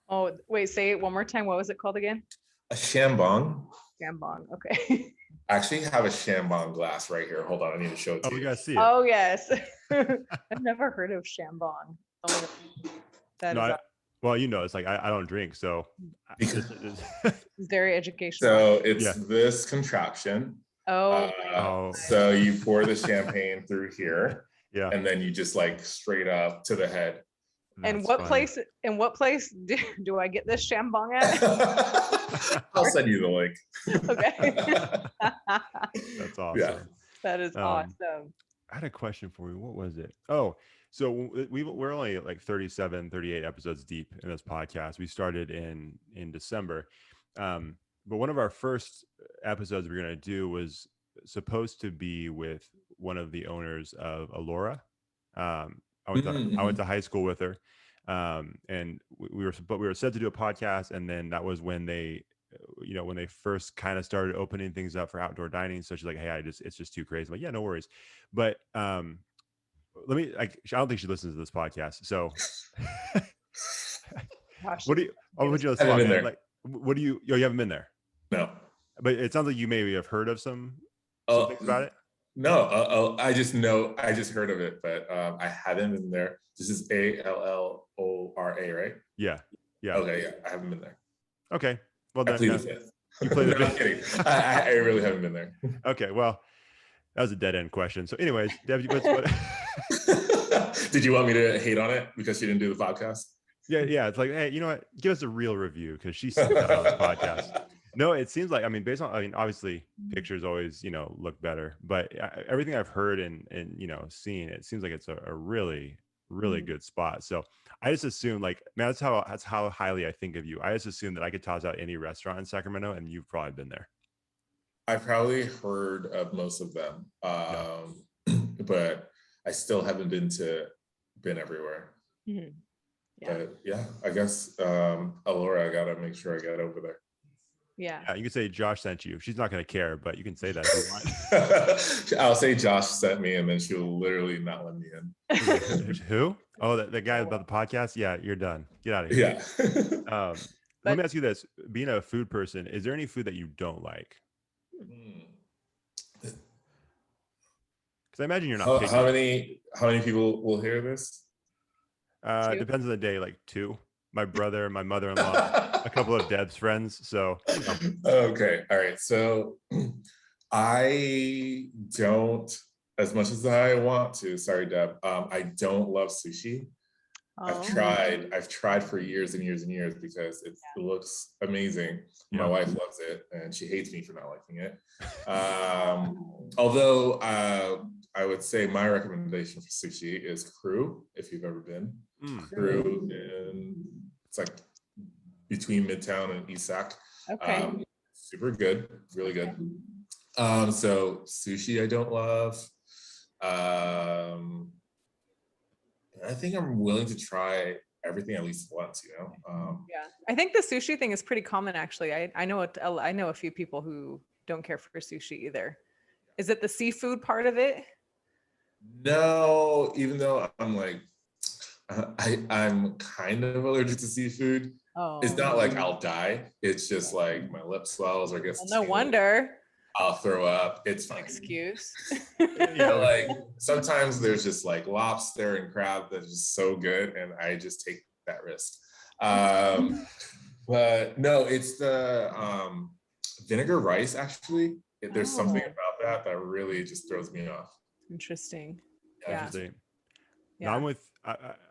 Oh, wait, say it one more time. What was it called again? A shambong. Shambong. Okay. I actually have a shambong glass right here. Hold on, I need to show it to Oh, we you. gotta see it. Oh yes. I've never heard of Shambong. Oh, that No, is well, it's like I don't drink, so very educational. So it's Yeah. this contraption. Oh, So you pour the champagne through here, yeah. and then you just like straight up to the head. and That's what funny. place do I get this Shambong at? I'll send you the link. Okay. That's awesome. Yeah. That is awesome. I had a question for you. What was it? Oh, so we're only like 37, 38 episodes deep in this podcast. We started in December. But one of our first episodes we're going to do was supposed to be with one of the owners of Alora. I went to high school with her. And we were set to do a podcast, and then that was when they when they first kind of started opening things up for outdoor dining. So she's like, hey, it's just too crazy. I'm like, yeah, no worries. But I don't think she listens to this podcast. So Gosh, what do you, oh, would you I haven't been there. like, what do you haven't been there? No. But it sounds like you maybe have heard of some things about it. No, I just heard of it, but I haven't been there. This is Allora, right? Yeah. Okay, yeah, I haven't been there. Okay. Well, then I plead the fifth. you play the No, I'm kidding. I really haven't been there. Okay. Well, that was a dead end question. So, anyways, Deb, Did you want me to hate on it because she didn't do the podcast? Yeah. It's like, hey, you know what? Give us a real review because she said that on this podcast. No, it seems like, obviously pictures always, look better, but everything I've heard and seen, it seems like it's a really, really good spot. So I just assume, like, man, that's how highly I think of you. I just assume that I could toss out any restaurant in Sacramento and you've probably been there. I've probably heard of most of them, but I still haven't been everywhere. Mm-hmm. Yeah. But yeah, I guess Alora, I gotta make sure I get over there. Yeah. You can say Josh sent you. She's not going to care, but you can say that if you want. I'll say Josh sent me, and then she'll literally not let me in. Who? Oh, the guy about the podcast? Yeah, you're done. Get out of here. Yeah. Let me ask you this. Being a food person, is there any food that you don't like? Because I imagine you're not picky. How many people will hear this? It depends on the day, like 2. My brother, my mother-in-law, a couple of Deb's friends. So okay, all right. So I don't, as much as I want to. Sorry, Deb. I don't love sushi. I've tried for years and years and years because it looks amazing. Yeah. My wife loves it, and she hates me for not liking it. Although I would say my recommendation for sushi is Crew, if you've ever been. Crew, and it's like between Midtown and East Sac. Okay. Super good, really good. So sushi I don't love. I think I'm willing to try everything at least once, Yeah, I think the sushi thing is pretty common actually. I know a few people who don't care for sushi either. Is it the seafood part of it? No, even though I'm like, I'm kind of allergic to seafood. Oh, it's not like I'll die. It's just like my lip swells or gets. Well, no wonder. I'll throw up. It's fine. Excuse. Like sometimes there's just like lobster and crab that's just so good, and I just take that risk. But no, it's the vinegar rice. Actually, there's something about that really just throws me off. Interesting. Interesting. No, I'm with.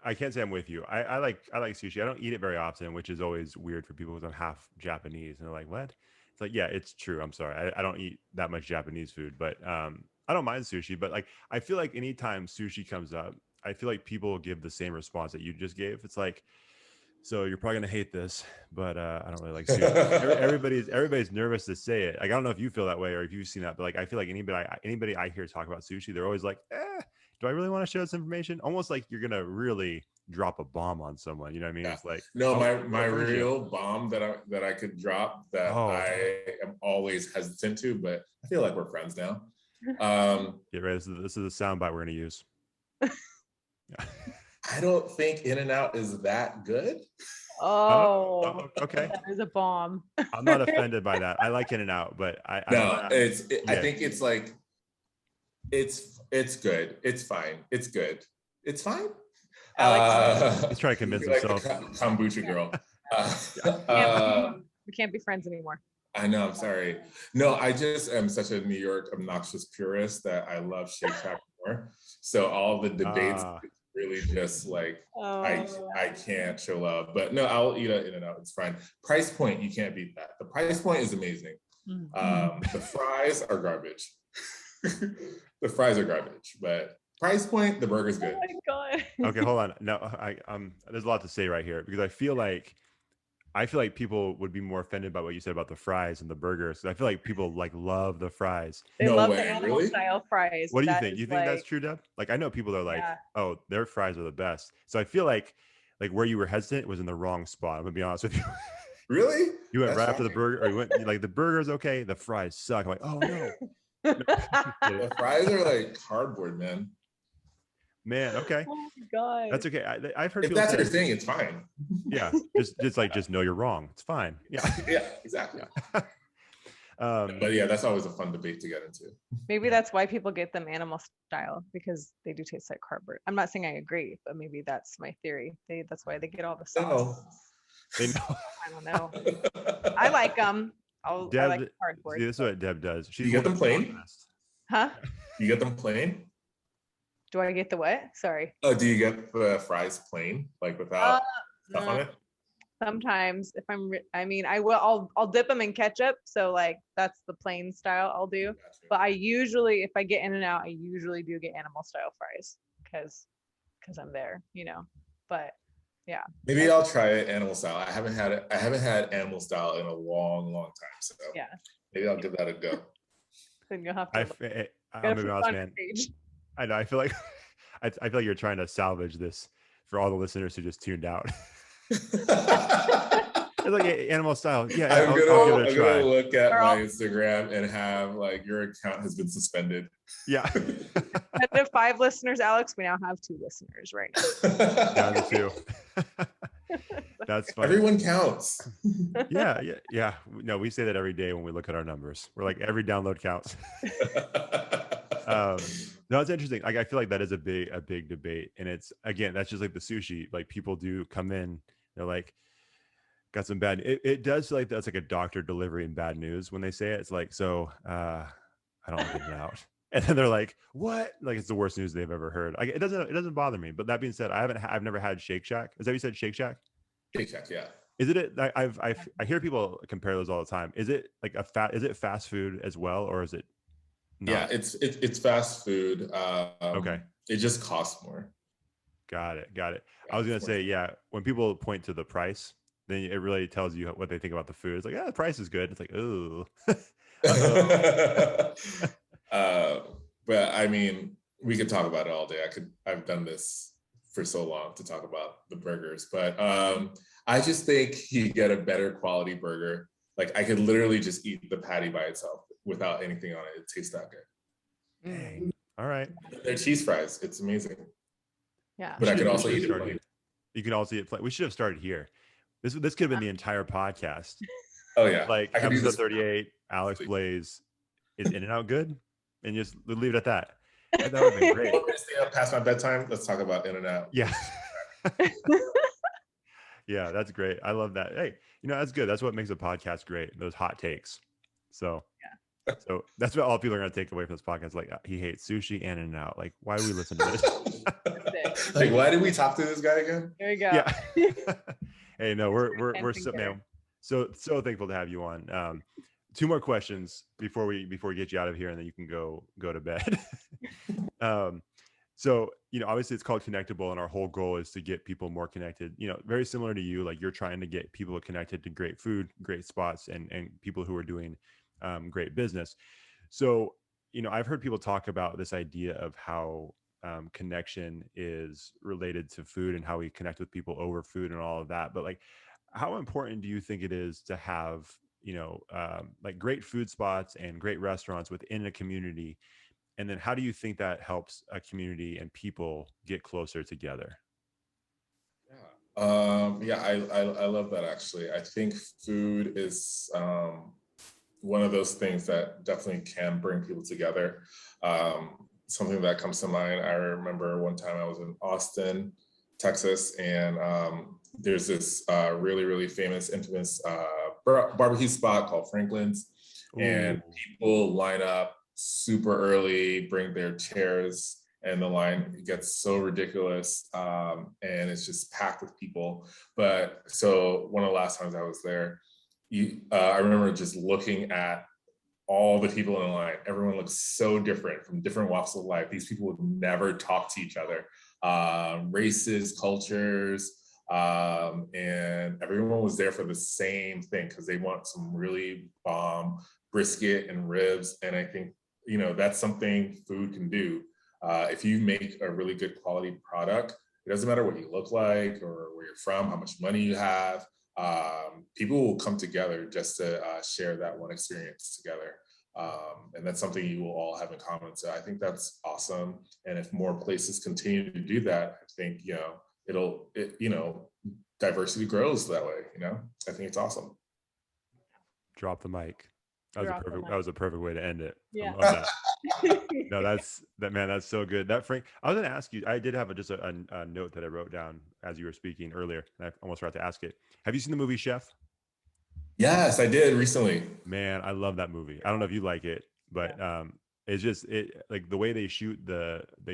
I can't say I'm with you. I like sushi. I don't eat it very often, which is always weird for people because I'm half Japanese, and they're like, "What?" It's like, yeah, it's true. I'm sorry. I don't eat that much Japanese food, but I don't mind sushi. But like, I feel like anytime sushi comes up, I feel like people give the same response that you just gave. It's like, so you're probably gonna hate this, but I don't really like sushi. Everybody's nervous to say it. Like, I don't know if you feel that way or if you've seen that, but like, I feel like anybody I hear talk about sushi, they're always like, do I really want to share this information? Almost like you're gonna really drop a bomb on someone. You know what I mean? Yeah. It's like, no, oh, my real bomb that I could drop that I am always hesitant to, but I feel like we're friends now. Get ready. This is a soundbite we're gonna use. I don't think In-N-Out is that good. Oh, okay. That is a bomb. I'm not offended by that. I like In-N-Out, but I think it's like it's good. It's fine. It's good. It's fine. He's trying to convince himself. Like the kombucha girl. We can't be friends anymore. I know. I'm sorry. No, I just am such a New York obnoxious purist that I love Shake Shack more. So all the debates really just like I can't show love. But no, I'll eat it In-N-Out. It's fine. Price point, you can't beat that. The price point is amazing. The fries are garbage. The fries are garbage, but price point, the burger's good. Oh my God. Okay, hold on. No, there's a lot to say right here because I feel like people would be more offended by what you said about the fries and the burgers. I feel like people like love the fries. They love the animal style fries. What do you think? You think that's true, Deb? Like, I know people that are like, oh, their fries are the best. So I feel like where you were hesitant was in the wrong spot. I'm gonna be honest with you. Really? You went right after the burger, or you went like the burger's okay, the fries suck. I'm like, oh no. The fries are like cardboard, man. Okay. Oh my God. That's okay. I've heard if people that's say, your thing, it's fine. Yeah, just know you're wrong. It's fine. Yeah. Yeah, exactly. But yeah, that's always a fun debate to get into. Maybe that's why people get them animal style, because they do taste like cardboard. I'm not saying I agree, but maybe that's my theory. That's why they get all the sauce. They know. I don't know. I like them. I like cardboard. See, this is what Deb does. You get them plain? Huh? You get them plain? Do I get the what? Sorry. Oh, do you get the fries plain, like without stuff on it? Sometimes, if I'll dip them in ketchup. So like that's the plain style I'll do. Gotcha. But I usually, if I get In-N-Out, I usually do get animal style fries because I'm there, But yeah. Maybe I'll try it animal style. I haven't had animal style in a long time. So yeah, maybe I'll give that a go. Then you'll have to. I'm gonna be honest, man. I know. I feel like you're trying to salvage this for all the listeners who just tuned out. It's like animal style. Yeah, I'll give it a try. I'm gonna look at my Instagram and have like your account has been suspended. Yeah. Out of 5 listeners, Alex, we now have 2 listeners right now. Down to 2. That's funny. Everyone counts. Yeah. No, we say that every day when we look at our numbers. We're like, every download counts. No, it's interesting. Like, I feel like that is a big debate, and it's, again, that's just like the sushi. Like, people do come in, they're like, got some bad. It does feel like that's like a doctor delivering bad news when they say it. It's like, so I don't like it out, and then they're like, what? Like, it's the worst news they've ever heard. Like, it doesn't bother me. But that being said, I've never had Shake Shack. Is that what you said? Shake Shack? Shake Shack, yeah. Is it? I hear people compare those all the time. Is it like is it fast food as well, or is it? Not? Yeah, it's fast food. Okay. It just costs more. Got it. I was gonna say, yeah, when people point to the price, then it really tells you what they think about the food. It's like, the price is good. It's like, ooh. But I mean, we could talk about it all day. I've done this for so long to talk about the burgers, but I just think you get a better quality burger. Like, I could literally just eat the patty by itself without anything on it. It tastes that good. Dang. All right. They're cheese fries. It's amazing. Yeah. But I could also eat it plain. You can also eat it plain. We should have started here. This could have been the entire podcast. Oh yeah. Like, episode 38, Alex, Blaise, is In-N-Out good? And just leave it at that. That would have been great. Stay up past my bedtime. Let's talk about In-N-Out. Yeah. Yeah, that's great. I love that. Hey, that's good. That's what makes a podcast great. Those hot takes. So So that's what all people are going to take away from this podcast. Like, he hates sushi and In-N-Out. Like, why do we listen to this? Like, why did we talk to this guy again? There you go. Yeah. Hey, no, we're so, There. man, so thankful to have you on. Two more questions before we get you out of here, and then you can go to bed. So, obviously it's called Connectable, and our whole goal is to get people more connected, very similar to you. Like, you're trying to get people connected to great food, great spots, and people who are doing great business. So, I've heard people talk about this idea of how connection is related to food and how we connect with people over food and all of that. But like, how important do you think it is to have, like great food spots and great restaurants within a community? And then how do you think that helps a community and people get closer together? Yeah, I love that, actually. I think food is one of those things that definitely can bring people together. Something that comes to mind, I remember one time I was in Austin, Texas, and there's this really, really famous, infamous barbecue spot called Franklin's. Ooh. And people line up super early, bring their chairs, and the line gets so ridiculous, and it's just packed with people. But so one of the last times I was there, I remember just looking at all the people in line. Everyone looks so different, from different walks of life. These people would never talk to each other, races, cultures, and everyone was there for the same thing because they want some really bomb brisket and ribs. And I think, that's something food can do. If you make a really good quality product, it doesn't matter what you look like or where you're from, how much money you have. People will come together just to share that one experience together. And that's something you will all have in common. So I think that's awesome. And if more places continue to do that, I think, diversity grows that way. I think it's awesome. Drop the mic. That was a perfect way to end it. Yeah. No, that's so good. That Frank, I was going to ask you, I did have just a note that I wrote down as you were speaking earlier, and I almost forgot to ask it. Have you seen the movie Chef? Yes, I did recently. Man, I love that movie. I don't know if you like it, but it's just like the way they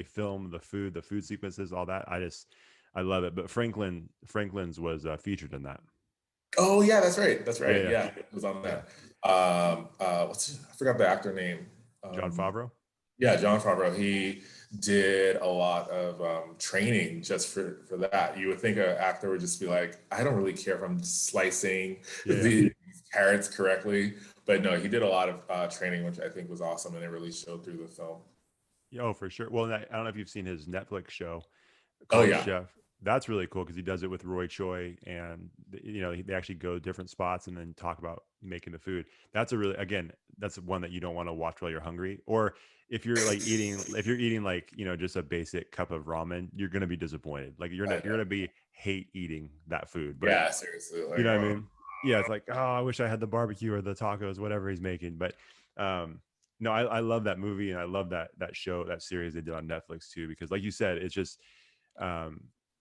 film the food sequences, all that. I love it. But Franklin's was featured in that. Oh yeah, that's right. Yeah, it was on that. I forgot the actor name. Jon Favreau. Yeah, Jon Favreau. He did a lot of training just for that. You would think an actor would just be like, I don't really care if I'm slicing these carrots correctly, but no, he did a lot of training, which I think was awesome, and it really showed through the film. Oh, for sure. Well, I don't know if you've seen his Netflix show called Chef. That's really cool because he does it with Roy Choi, and they actually go to different spots and then talk about making the food. That's that's one that you don't want to watch while you're hungry, or if you're like eating like just a basic cup of ramen, you're gonna be disappointed. Like you're gonna be hate eating that food. But yeah, seriously. Like, you know what I mean? Yeah, it's like, oh, I wish I had the barbecue or the tacos, whatever he's making. But no, I love that movie, and I love that show, that series they did on Netflix too, because like you said, it's just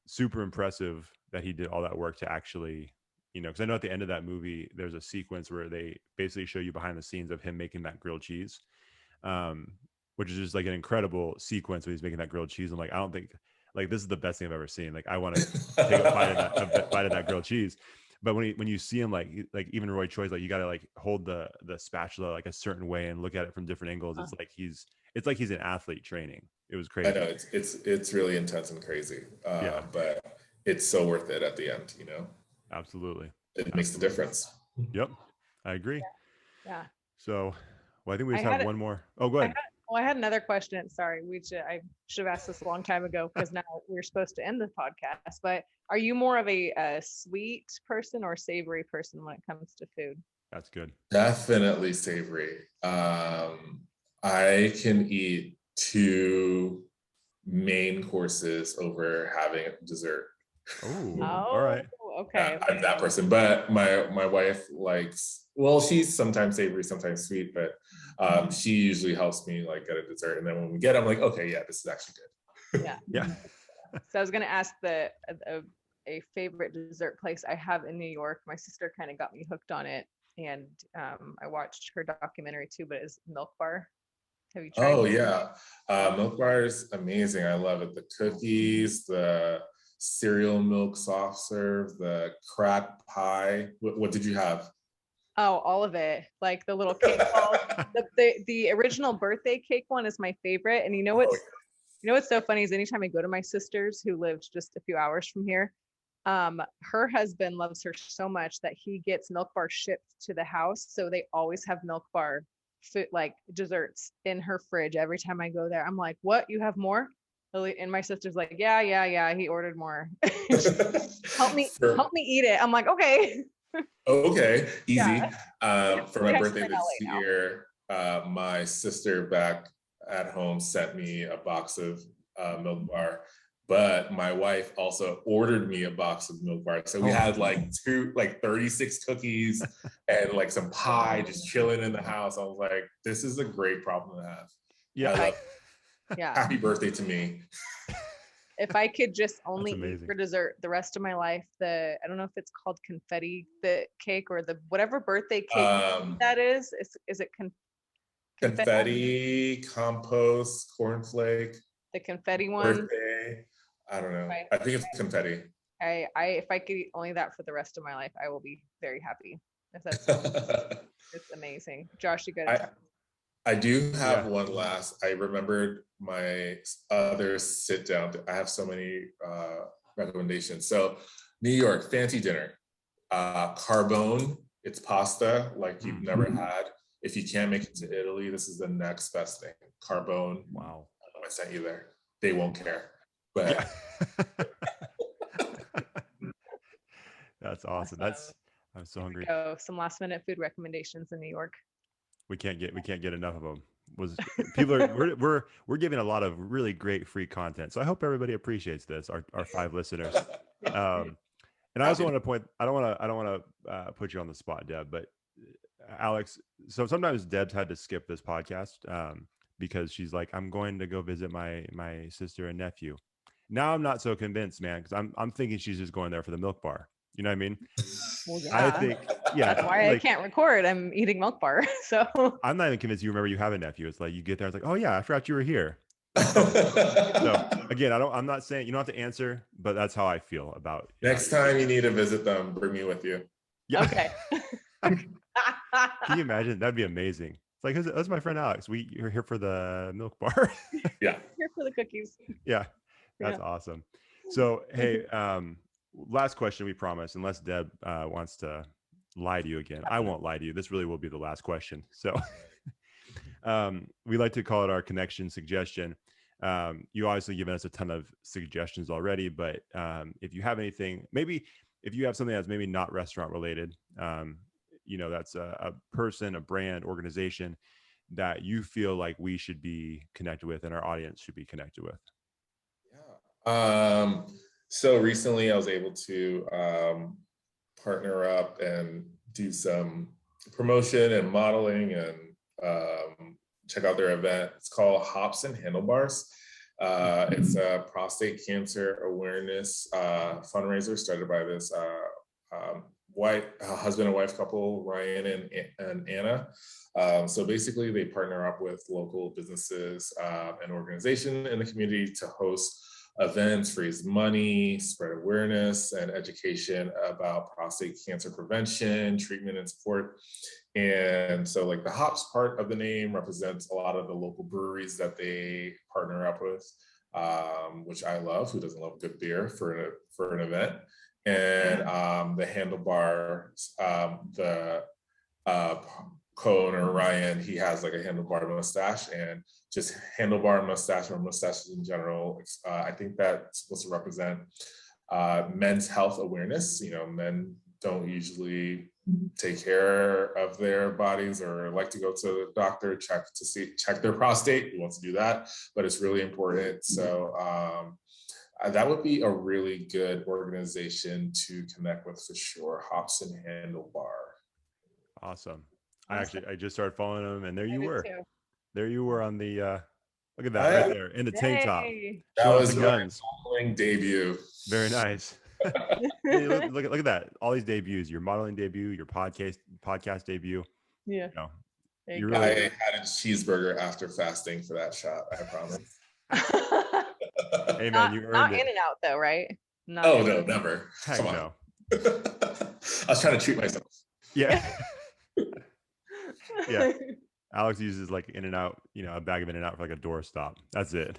super impressive that he did all that work to actually, because I know at the end of that movie, there's a sequence where they basically show you behind the scenes of him making that grilled cheese, which is just like an incredible sequence when he's making that grilled cheese. I'm like, I don't think like this is the best thing I've ever seen. Like I want to take a bite of that grilled cheese. But when you see him, like even Roy Choi's like, you got to like hold the spatula like a certain way and look at it from different angles. It's like he's an athlete training. It was crazy. I know it's really intense and crazy, but it's so worth it at the end. Absolutely. It makes the difference. Yep, I agree. Yeah. So, well, I think we just have one more. Oh, go ahead. I had another question. Sorry, I should have asked this a long time ago because now we're supposed to end the podcast. But are you more of a sweet person or savory person when it comes to food? That's good. Definitely savory. I can eat 2 main courses over having a dessert. Oh, all right. Okay. I'm that person, but my wife likes, well, she's sometimes savory, sometimes sweet, but she usually helps me like get a dessert, and then when we get it, I'm like, okay, yeah, this is actually good. Yeah. So I was gonna ask a favorite dessert place I have in New York. My sister kind of got me hooked on it, and I watched her documentary too, but it's Milk Bar. Have you tried? Oh yeah, Milk Bar is amazing. I love it. The cookies, the cereal milk soft serve, the crack pie. What did you have? Oh, all of it. Like the little cake balls. The original birthday cake one is my favorite. And you know what's so funny is anytime I go to my sister's, who lives just a few hours from here, her husband loves her so much that he gets Milk Bar shipped to the house. So they always have Milk Bar food, like desserts in her fridge every time I go there. I'm like, what? You have more? And my sister's like, yeah. He ordered more. help me eat it. I'm like, okay. Okay, easy. Yeah. For my birthday this year, my sister back at home sent me a box of Milk Bar, but my wife also ordered me a box of Milk Bar. So we had like 36 cookies and like some pie just chilling in the house. I was like, this is a great problem to have. Yeah. Happy birthday to me. If I could just only eat for dessert the rest of my life, I don't know if it's called confetti, the cake, or the whatever birthday cake that is. Is it confetti, compost, cornflake? The confetti one. Birthday. I don't know. I think it's confetti. If I could eat only that for the rest of my life, I will be very happy. If that's it's amazing. Josh, you got it. I do have one last. I remembered my other sit down. I have so many recommendations. So New York, fancy dinner. Carbone, it's pasta like you've never had. If you can't make it to Italy, this is the next best thing. Carbone. Wow. I sent you there. They won't care. But that's awesome. I'm so hungry. Some last minute food recommendations in New York. We can't get enough of them. We're giving a lot of really great free content. So I hope everybody appreciates this, our 5 listeners. And I also want to point, I don't want to put you on the spot, Deb, but Alex, so sometimes Deb's had to skip this podcast because she's like, I'm going to go visit my sister and nephew. Now I'm not so convinced, man, because I'm thinking she's just going there for the Milk Bar. You know what I mean? Well, yeah. I think, yeah. That's why I can't record. I'm eating Milk Bar. So I'm not even convinced you remember you have a nephew. It's like you get there, it's like, oh yeah, I forgot you were here. So again, I'm not saying you don't have to answer, but that's how I feel about it. Next time you need to visit them, bring me with you. Yeah. Okay. Can you imagine? That'd be amazing. It's like, that's my friend Alex. You're here for the Milk Bar. Yeah. Here for the cookies. Yeah. That's awesome. So, hey, last question, we promise, unless Deb wants to lie to you again. I won't lie to you. This really will be the last question. So we like to call it our connection suggestion. You obviously given us a ton of suggestions already, but if you have anything, maybe if you have something that's maybe not restaurant related, that's a person, a brand, organization that you feel like we should be connected with and our audience should be connected with. Yeah. So recently I was able to partner up and do some promotion and modeling and check out their event. It's called Hops and Handlebars. It's a prostate cancer awareness fundraiser started by this husband and wife couple, Ryan and Anna. So basically they partner up with local businesses and organizations in the community to host events, raise money, spread awareness and education about prostate cancer prevention, treatment, and support. And so like the hops part of the name represents a lot of the local breweries that they partner up with, which I love. Who doesn't love good beer for an event? And the handlebars, the co-owner Ryan, he has like a handlebar mustache, and just handlebar mustache or mustaches in general. I think that's supposed to represent men's health awareness. Men don't usually take care of their bodies or like to go to the doctor, check their prostate. He wants to do that, but it's really important. So that would be a really good organization to connect with for sure. Hops and Handlebar. Awesome. I just started following them, and there you were. Too. There you were on the look at that right there in the tank top. That was the my guns. modeling debut. Very nice. Hey, look at that. All these debuts, your modeling debut, your podcast debut. Yeah. You know, There you're you go. I really, had a cheeseburger after fasting for that shot, I promise. hey man, not you earned not it. In and Out though, right? Not Oh, In-N-Out. no, never. Heck Come on. no. I was trying to treat myself. Yeah. Yeah. Alex uses like In and Out, a bag of In and Out for like a doorstop. That's it.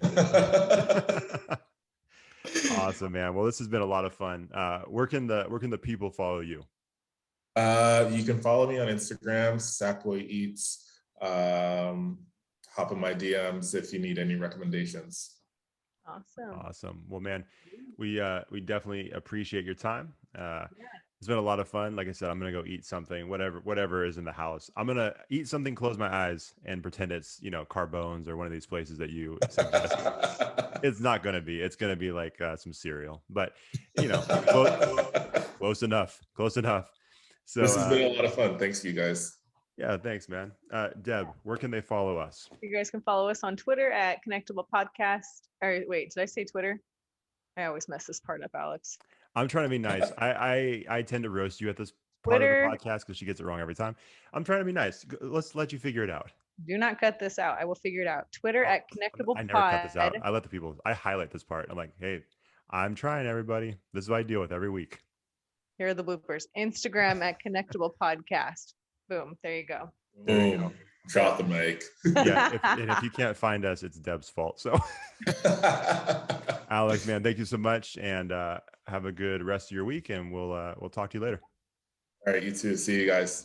Awesome, man. Well, this has been a lot of fun. Where can the people follow you? You can follow me on Instagram, Sackboy Eats. Hop in my DMs if you need any recommendations. Awesome. Well, man, we definitely appreciate your time. It's been a lot of fun. Like I said, I'm gonna go eat something, whatever is in the house. I'm gonna eat something, close my eyes, and pretend it's Carbone's or one of these places that you suggest. It's not gonna be. It's gonna be like some cereal, but close enough. So this has been a lot of fun. Thanks to you guys. Yeah, thanks, man. Deb, where can they follow us? You guys can follow us on Twitter at Connectable Podcast. Or wait, did I say Twitter? I always mess this part up, Alex. I'm trying to be nice. I tend to roast you at this part Twitter, of the podcast because she gets it wrong every time. I'm trying to be nice. Let's let you figure it out. do not cut this out. I will figure it out. Twitter at Connectable I never Pod. cut this out. I let the people. I highlight this part. I'm like, hey, I'm trying, everybody. This is what I deal with every week. Here are the bloopers. Instagram at Connectable Podcast. Boom. There you go. There you go. Drop the mic. Yeah. If you can't find us, it's Deb's fault. So, Alex, man, thank you so much, and have a good rest of your week. And we'll talk to you later. All right, you too. See you guys.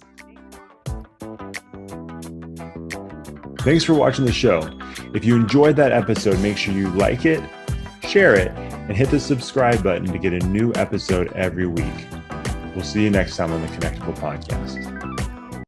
Thanks for watching the show. If you enjoyed that episode, make sure you like it, share it, and hit the subscribe button to get a new episode every week. We'll see you next time on the Connectable Podcast.